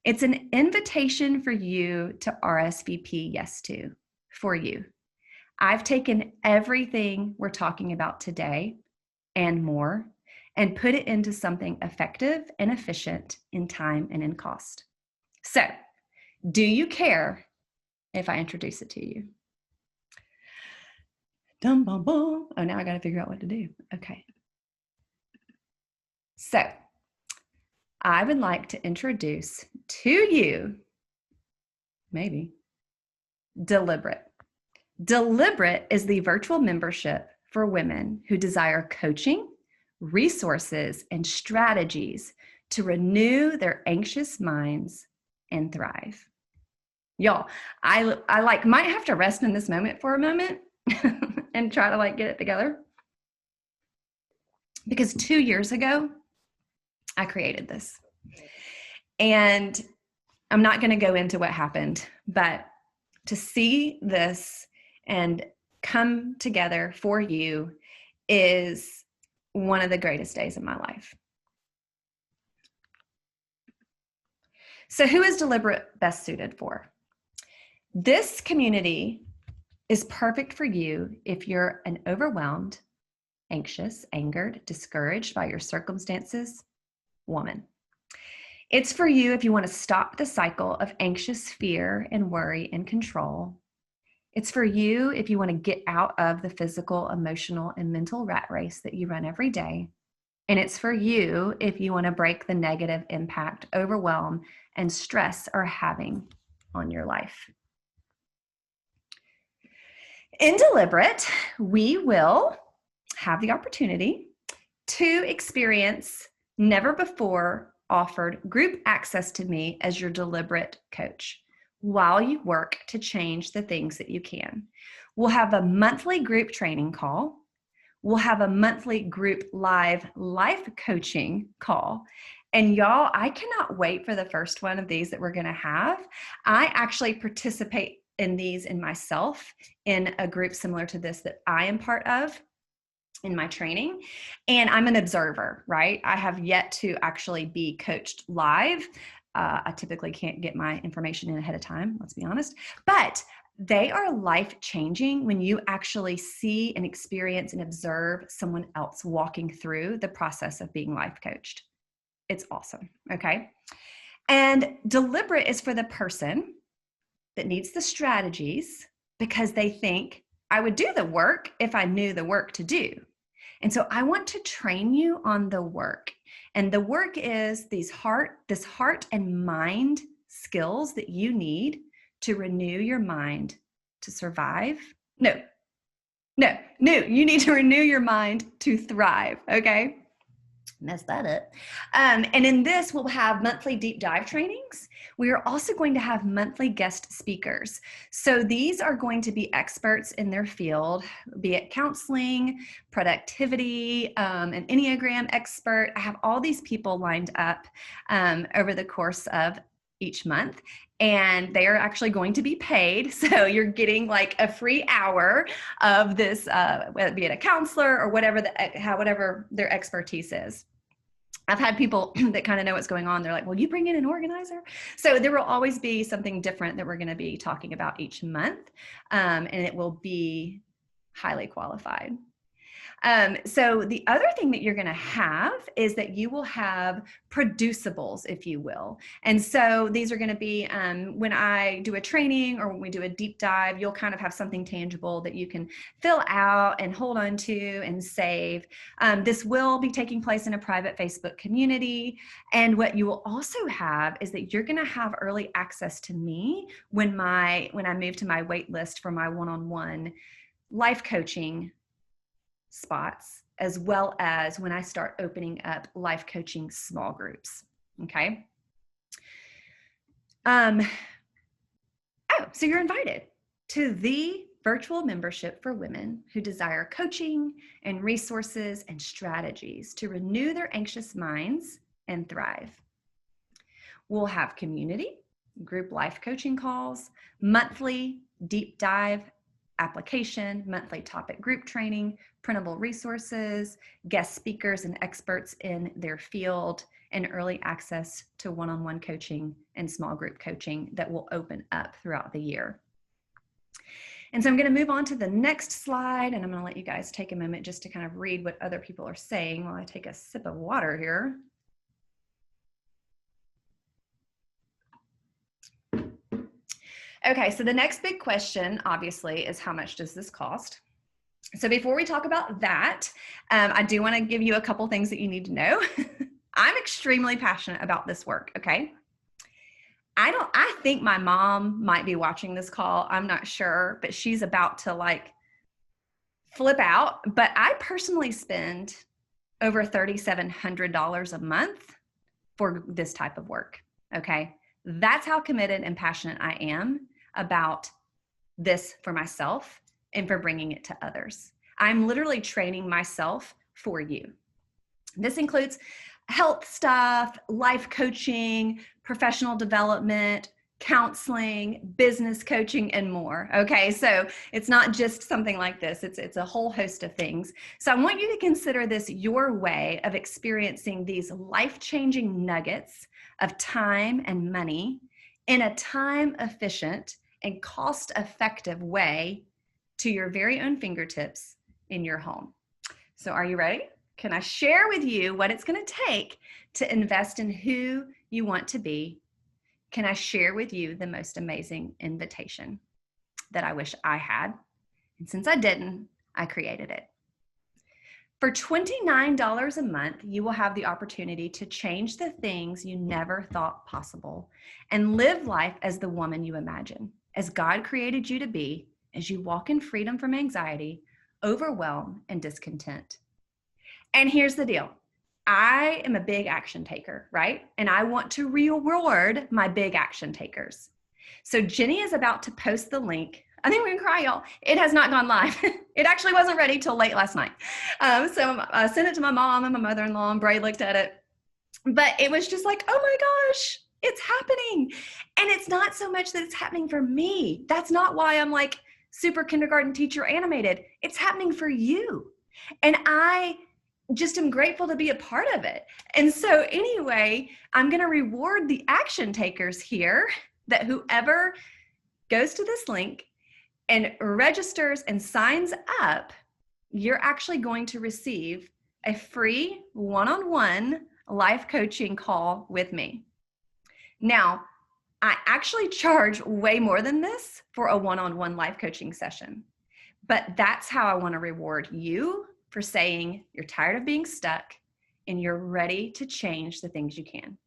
It's an invitation for you to RSVP yes to, for you. I've taken everything we're talking about today and more and put it into something effective and efficient in time and in cost. So, do you care if I introduce it to you? Dum bum bum. Oh, now I got to figure out what to do. Okay. So, I would like to introduce to you, maybe, Deliberate. Deliberate is the virtual membership for women who desire coaching, resources, and strategies to renew their anxious minds and thrive. Y'all, I might have to rest in this moment for a moment and try to get it together. Because 2 years ago, I created this. And I'm not going to go into what happened, but to see this and come together for you is one of the greatest days of my life. So who is Deliberate best suited for? This community is perfect for you if you're an overwhelmed, anxious, angered, discouraged by your circumstances woman. It's for you if you want to stop the cycle of anxious fear and worry and control. It's for you if you want to get out of the physical, emotional, and mental rat race that you run every day. And it's for you if you want to break the negative impact, overwhelm, and stress are having on your life. In Deliberate, we will have the opportunity to experience never before offered group access to me as your Deliberate coach while you work to change the things that you can. We'll have a monthly group training call. We'll have a monthly group live life coaching call. And y'all, I cannot wait for the first one of these that we're going to have. I actually participate in these in myself in a group similar to this that I am part of in my training. And I'm an observer, right? I have yet to actually be coached live. I typically can't get my information in ahead of time, let's be honest. But they are life-changing when you actually see and experience and observe someone else walking through the process of being life coached. It's awesome, okay? And Deliberate is for the person that needs the strategies because they think, I would do the work if I knew the work to do. And so I want to train you on the work. And the work is this heart and mind skills that you need to renew your mind to survive. You need to renew your mind to thrive, okay? Mess that up. And in this, we'll have monthly deep dive trainings. We are also going to have monthly guest speakers. So these are going to be experts in their field, be it counseling, productivity, an Enneagram expert. I have all these people lined up over the course of each month, and they are actually going to be paid. So you're getting like a free hour of this, whether it be it a counselor or whatever their expertise is. I've had people that kind of know what's going on. They're like, well, you bring in an organizer. So there will always be something different that we're going to be talking about each month. And it will be highly qualified. So the other thing that you're going to have is that you will have producibles, if you will. And so these are going to be when I do a training or when we do a deep dive, you'll kind of have something tangible that you can fill out and hold on to and save. This will be taking place in a private Facebook community. And what you will also have is that you're going to have early access to me when I move to my wait list for my one-on-one life coaching spots, as well as when I start opening up life coaching small groups. Okay. So you're invited to the virtual membership for women who desire coaching and resources and strategies to renew their anxious minds and thrive. We'll have community, group life coaching calls, monthly deep dive application, monthly topic group training, printable resources, guest speakers and experts in their field, and early access to one-on-one coaching and small group coaching that will open up throughout the year. And so I'm going to move on to the next slide, and I'm going to let you guys take a moment just to kind of read what other people are saying while I take a sip of water here. Okay, so the next big question, obviously, is how much does this cost? So before we talk about that, I do want to give you a couple things that you need to know. I'm extremely passionate about this work, okay? I think my mom might be watching this call. I'm not sure, but she's about to like flip out. But I personally spend over $3,700 a month for this type of work, okay? That's how committed and passionate I am about this for myself and for bringing it to others. I'm literally training myself for you. This includes health stuff, life coaching, professional development, counseling, business coaching, and more. Okay, so it's not just something like this. It's a whole host of things. So I want you to consider this your way of experiencing these life-changing nuggets of time and money in a time-efficient and cost-effective way to your very own fingertips in your home. So are you ready? Can I share with you what it's going to take to invest in who you want to be? Can I share with you the most amazing invitation that I wish I had? And since I didn't, I created it. For $29 a month, you will have the opportunity to change the things you never thought possible and live life as the woman you imagine, as God created you to be, as you walk in freedom from anxiety, overwhelm, and discontent. And here's the deal. I am a big action taker, right? And I want to reward my big action takers. So Jenny is about to post the link. I think we're gonna cry, y'all. It has not gone live. It actually wasn't ready till late last night. So I sent it to my mom and my mother-in-law, and Bray looked at it. But it was just like, oh my gosh, it's happening. And it's not so much that it's happening for me. That's not why I'm like super kindergarten teacher animated. It's happening for you. And I just am grateful to be a part of it. And so anyway, I'm going to reward the action takers here, that whoever goes to this link and registers and signs up, you're actually going to receive a free one-on-one life coaching call with me. Now, I actually charge way more than this for a one-on-one life coaching session, but that's how I want to reward you for saying you're tired of being stuck and you're ready to change the things you can.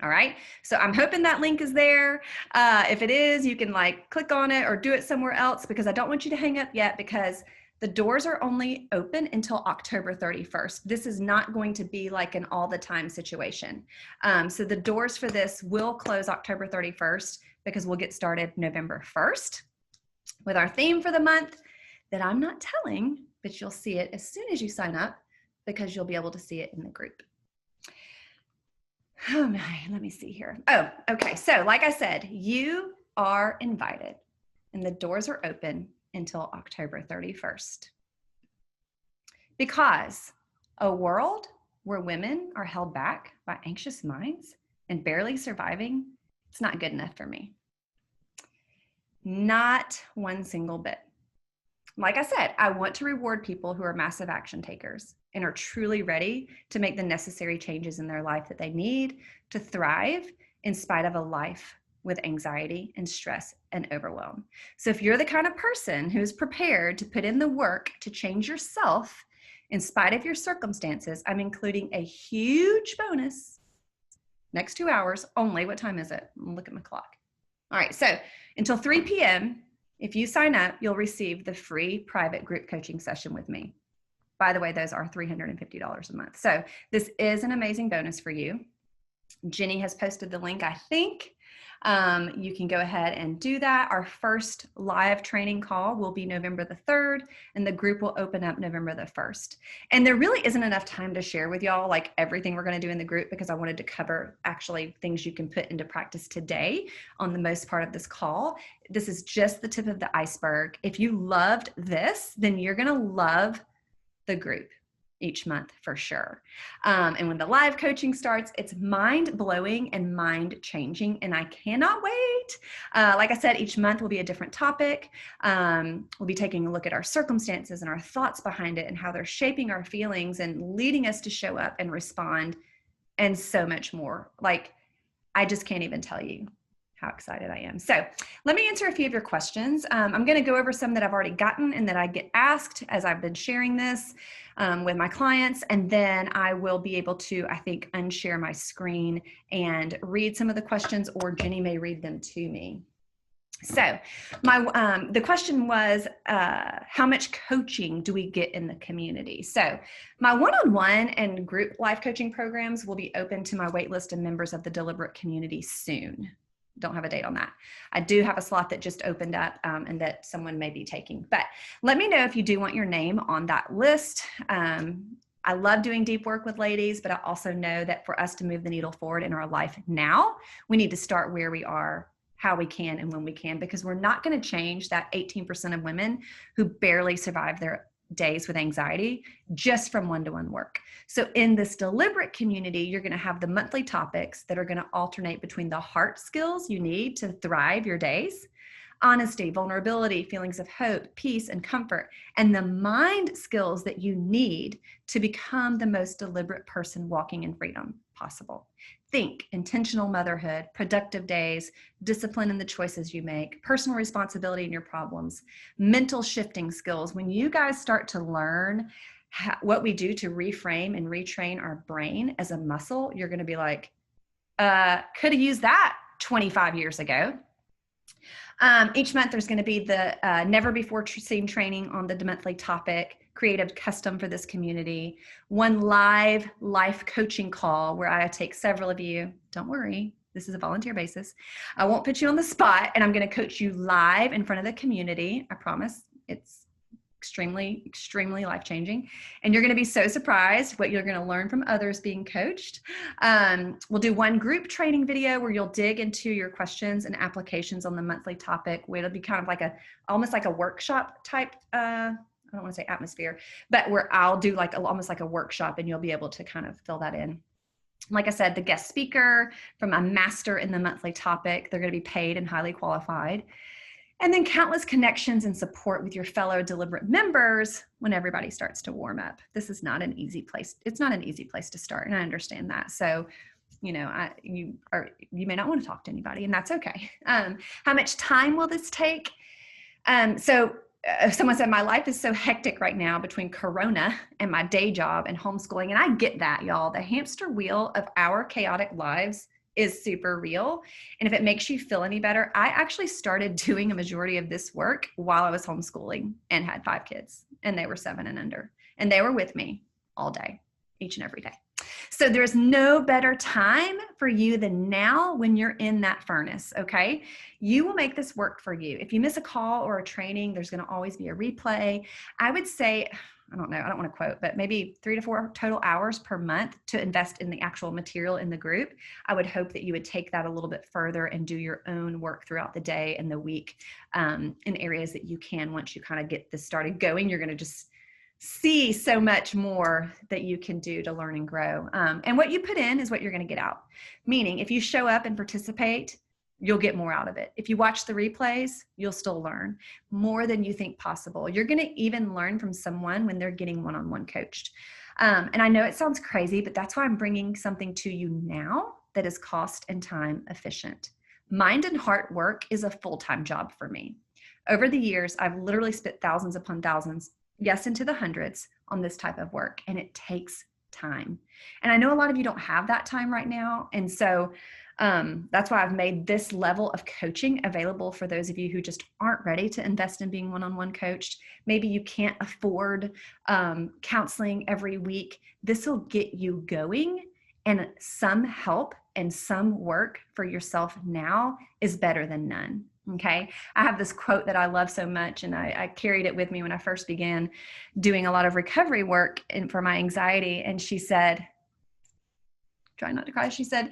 All right. So I'm hoping that link is there. If it is, you can like click on it or do it somewhere else, because I don't want you to hang up yet, because the doors are only open until October 31st. This is not going to be like an all the time situation. So the doors for this will close October 31st because we'll get started November 1st with our theme for the month that I'm not telling, but you'll see it as soon as you sign up, because you'll be able to see it in the group. Oh my, let me see here. Oh, okay. So like I said, you are invited and the doors are open until October 31st. Because a world where women are held back by anxious minds and barely surviving, it's not good enough for me. Not one single bit. Like I said, I want to reward people who are massive action takers and are truly ready to make the necessary changes in their life that they need to thrive in spite of a life with anxiety and stress and overwhelm. So if you're the kind of person who's prepared to put in the work to change yourself in spite of your circumstances, I'm including a huge bonus next 2 hours only. What time is it? Look at my clock. All right, so until 3 p.m., if you sign up, you'll receive the free private group coaching session with me. By the way, those are $350 a month. So this is an amazing bonus for you. Jenny has posted the link, I think. You can go ahead and do that. Our first live training call will be November the 3rd, and the group will open up November the 1st. And there really isn't enough time to share with y'all like everything we're going to do in the group, because I wanted to cover actually things you can put into practice today on the most part of this call. This is just the tip of the iceberg. If you loved this, then you're going to love the group each month for sure. And when the live coaching starts, it's mind-blowing and mind-changing, and I cannot wait. Like I said, each month will be a different topic. We'll be taking a look at our circumstances and our thoughts behind it and how they're shaping our feelings and leading us to show up and respond, and so much more. Like, I just can't even tell you how excited I am. So let me answer a few of your questions. I'm going to go over some that I've already gotten and that I get asked as I've been sharing this with my clients. And then I will be able to, I think, unshare my screen and read some of the questions, or Jenny may read them to me. So the question was, how much coaching do we get in the community? So my one-on-one and group life coaching programs will be open to my waitlist and members of the Deliberate community soon. Don't have a date on that. I do have a slot that just opened up and that someone may be taking, but let me know if you do want your name on that list. I love doing deep work with ladies, but I also know that for us to move the needle forward in our life now, we need to start where we are, how we can, and when we can, because we're not going to change that 18% of women who barely survive their days with anxiety just from one-to-one work. So in this Deliberate community, you're going to have the monthly topics that are going to alternate between the heart skills you need to thrive your days, honesty, vulnerability, feelings of hope, peace, and comfort, and the mind skills that you need to become the most deliberate person walking in freedom possible. Think intentional motherhood, productive days, discipline in the choices you make, personal responsibility in your problems, mental shifting skills. When you guys start to learn what we do to reframe and retrain our brain as a muscle, you're going to be like, could have used that 25 years ago. Each month there's going to be the never before seen training on the monthly topic, created custom for this community, one live life coaching call where I take several of you. Don't worry, this is a volunteer basis. I won't put you on the spot, and I'm going to coach you live in front of the community. I promise. It's extremely, extremely life-changing. And you're going to be so surprised what you're going to learn from others being coached. We'll do one group training video where you'll dig into your questions and applications on the monthly topic, where it'll be kind of like almost like a workshop type, I don't want to say atmosphere, but where I'll do almost like a workshop, and you'll be able to kind of fill that in. Like I said, the guest speaker from a master in the monthly topic, they're going to be paid and highly qualified. And then countless connections and support with your fellow Deliberate members when everybody starts to warm up. This is not an easy place. It's not an easy place to start, and I understand that. So, you may not want to talk to anybody, and that's okay. How much time will this take? Someone said, my life is so hectic right now between Corona and my day job and homeschooling. And I get that, y'all. The hamster wheel of our chaotic lives is super real. And if it makes you feel any better, I actually started doing a majority of this work while I was homeschooling and had 5 kids, and they were 7 and under, and they were with me all day, each and every day. So there's no better time for you than now when you're in that furnace, okay? You will make this work for you. If you miss a call or a training, there's going to always be a replay. I would say, I don't know, I don't want to quote, but maybe 3 to 4 total hours per month to invest in the actual material in the group. I would hope that you would take that a little bit further and do your own work throughout the day and the week in areas that you can. Once you kind of get this started going, you're going to just see so much more that you can do to learn and grow. And what you put in is what you're going to get out. Meaning, if you show up and participate, you'll get more out of it. If you watch the replays, you'll still learn more than you think possible. You're going to even learn from someone when they're getting one-on-one coached. And I know it sounds crazy, but that's why I'm bringing something to you now that is cost and time efficient. Mind and heart work is a full-time job for me. Over the years, I've literally spent thousands upon thousands, yes, into the hundreds on this type of work, and it takes time. And I know a lot of you don't have that time right now. And so that's why I've made this level of coaching available for those of you who just aren't ready to invest in being one-on-one coached. Maybe you can't afford counseling every week. This will get you going, and some help and some work for yourself now is better than none. Okay. I have this quote that I love so much, and I carried it with me when I first began doing a lot of recovery work for my anxiety. And she said, try not to cry. She said,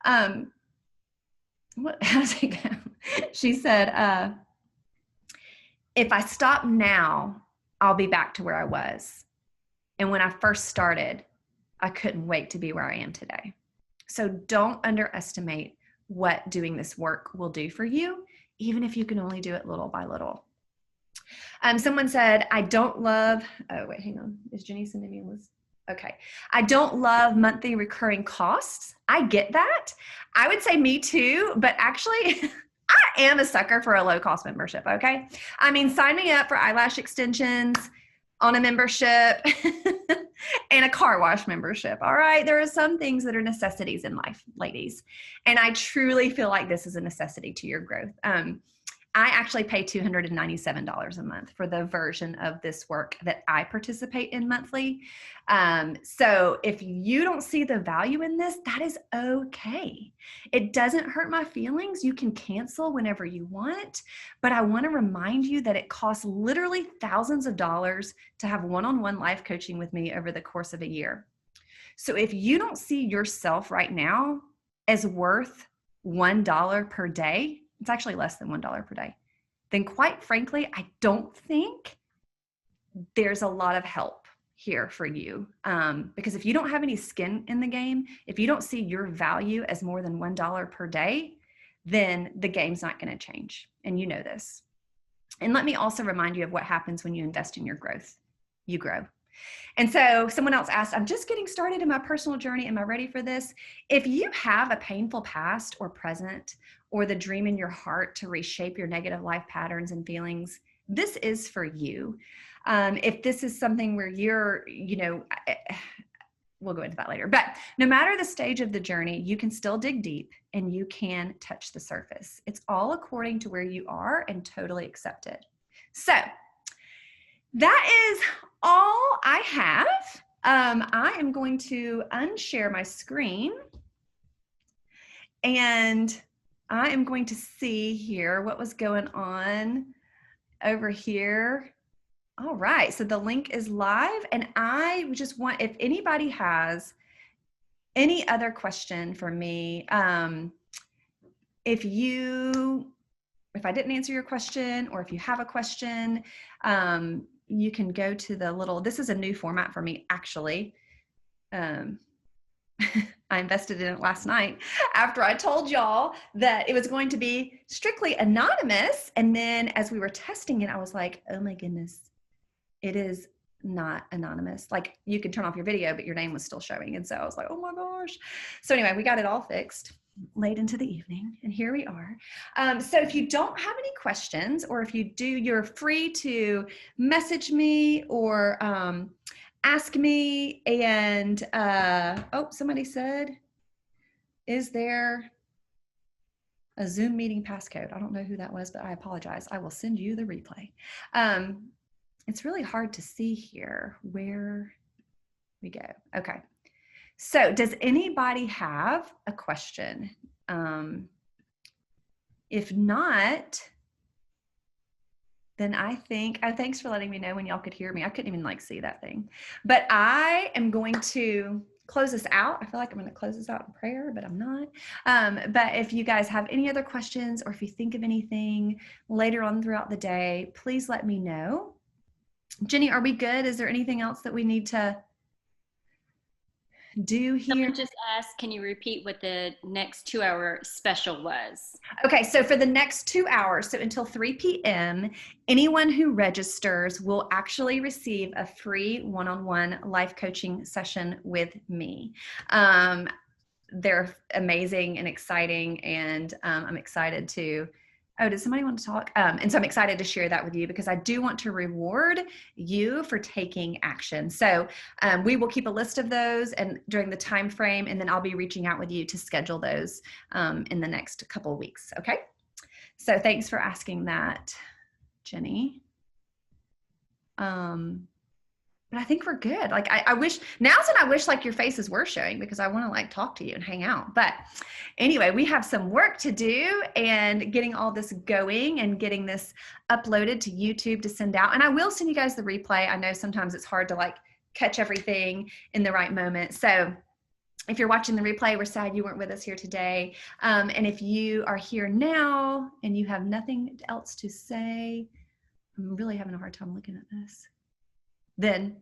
how does it go? She said, if I stop now, I'll be back to where I was. And when I first started, I couldn't wait to be where I am today. So don't underestimate what doing this work will do for you, even if you can only do it little by little. Someone said, I don't love, oh wait, hang on. Is Jenny sending me a list? Okay. I don't love monthly recurring costs. I get that. I would say me too, but actually I am a sucker for a low cost membership. Okay. I mean, sign me up for eyelash extensions on a membership and a car wash membership. All right. There are some things that are necessities in life, ladies. And I truly feel like this is a necessity to your growth. I actually pay $297 a month for the version of this work that I participate in monthly. So if you don't see the value in this, that is okay. It doesn't hurt my feelings. You can cancel whenever you want, but I want to remind you that it costs literally thousands of dollars to have one-on-one life coaching with me over the course of a year. So if you don't see yourself right now as worth $1 per day, it's actually less than $1 per day, then quite frankly, I don't think there's a lot of help here for you. Because if you don't have any skin in the game, if you don't see your value as more than $1 per day, then the game's not going to change. And you know this. And let me also remind you of what happens when you invest in your growth. You grow. And so someone else asked, I'm just getting started in my personal journey. Am I ready for this? If you have a painful past or present, or the dream in your heart to reshape your negative life patterns and feelings, this is for you. If this is something where you're, we'll go into that later, but no matter the stage of the journey, you can still dig deep and you can touch the surface. It's all according to where you are and totally accepted. So that is all I have. I am going to unshare my screen, and I am going to see here what was going on over here. All right, so the link is live, and I just want, if anybody has any other question for me, if I didn't answer your question, or if you have a question, you can go to the little, this is a new format for me, actually. I invested in it last night after I told y'all that it was going to be strictly anonymous. And then as we were testing it, I was like, oh my goodness, it is not anonymous. Like, you could turn off your video, but your name was still showing. And so I was like, oh my gosh. So anyway, we got it all fixed late into the evening, and here we are. So if you don't have any questions, or if you do, you're free to message me or ask me. And somebody said, is there a Zoom meeting passcode? I don't know who that was, but I apologize. I will send you the replay. It's really hard to see here where we go. Okay. So does anybody have a question? If not, then I think, thanks for letting me know when y'all could hear me. I couldn't even see that thing. But I am going to close this out. I feel like I'm going to close this out in prayer, but I'm not. But if you guys have any other questions, or if you think of anything later on throughout the day, please let me know. Jenny, are we good? Is there anything else that we need to do here. Someone just asked, can you repeat what the next 2-hour special was? Okay, so for the next 2 hours, so until 3 p.m., anyone who registers will actually receive a free one-on-one life coaching session with me. They're amazing and exciting, and I'm excited to, oh, does somebody want to talk? And so I'm excited to share that with you because I do want to reward you for taking action. So we will keep a list of those and during the time frame, and then I'll be reaching out with you to schedule those in the next couple of weeks. Okay. So thanks for asking that, Jenny. But I think we're good. Like I wish now's when I wish like your faces were showing because I want to like talk to you and hang out. But anyway, we have some work to do and getting all this going and getting this uploaded to YouTube to send out. And I will send you guys the replay. I know sometimes it's hard to like catch everything in the right moment. So if you're watching the replay, we're sad you weren't with us here today. And if you are here now and you have nothing else to say, I'm really having a hard time looking at this. Then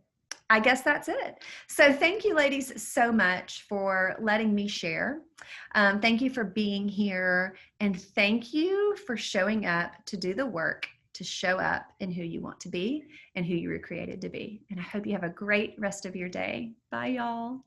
I guess that's it. So thank you, ladies, so much for letting me share. Thank you for being here. And thank you for showing up to do the work, to show up in who you want to be and who you were created to be. And I hope you have a great rest of your day. Bye, y'all.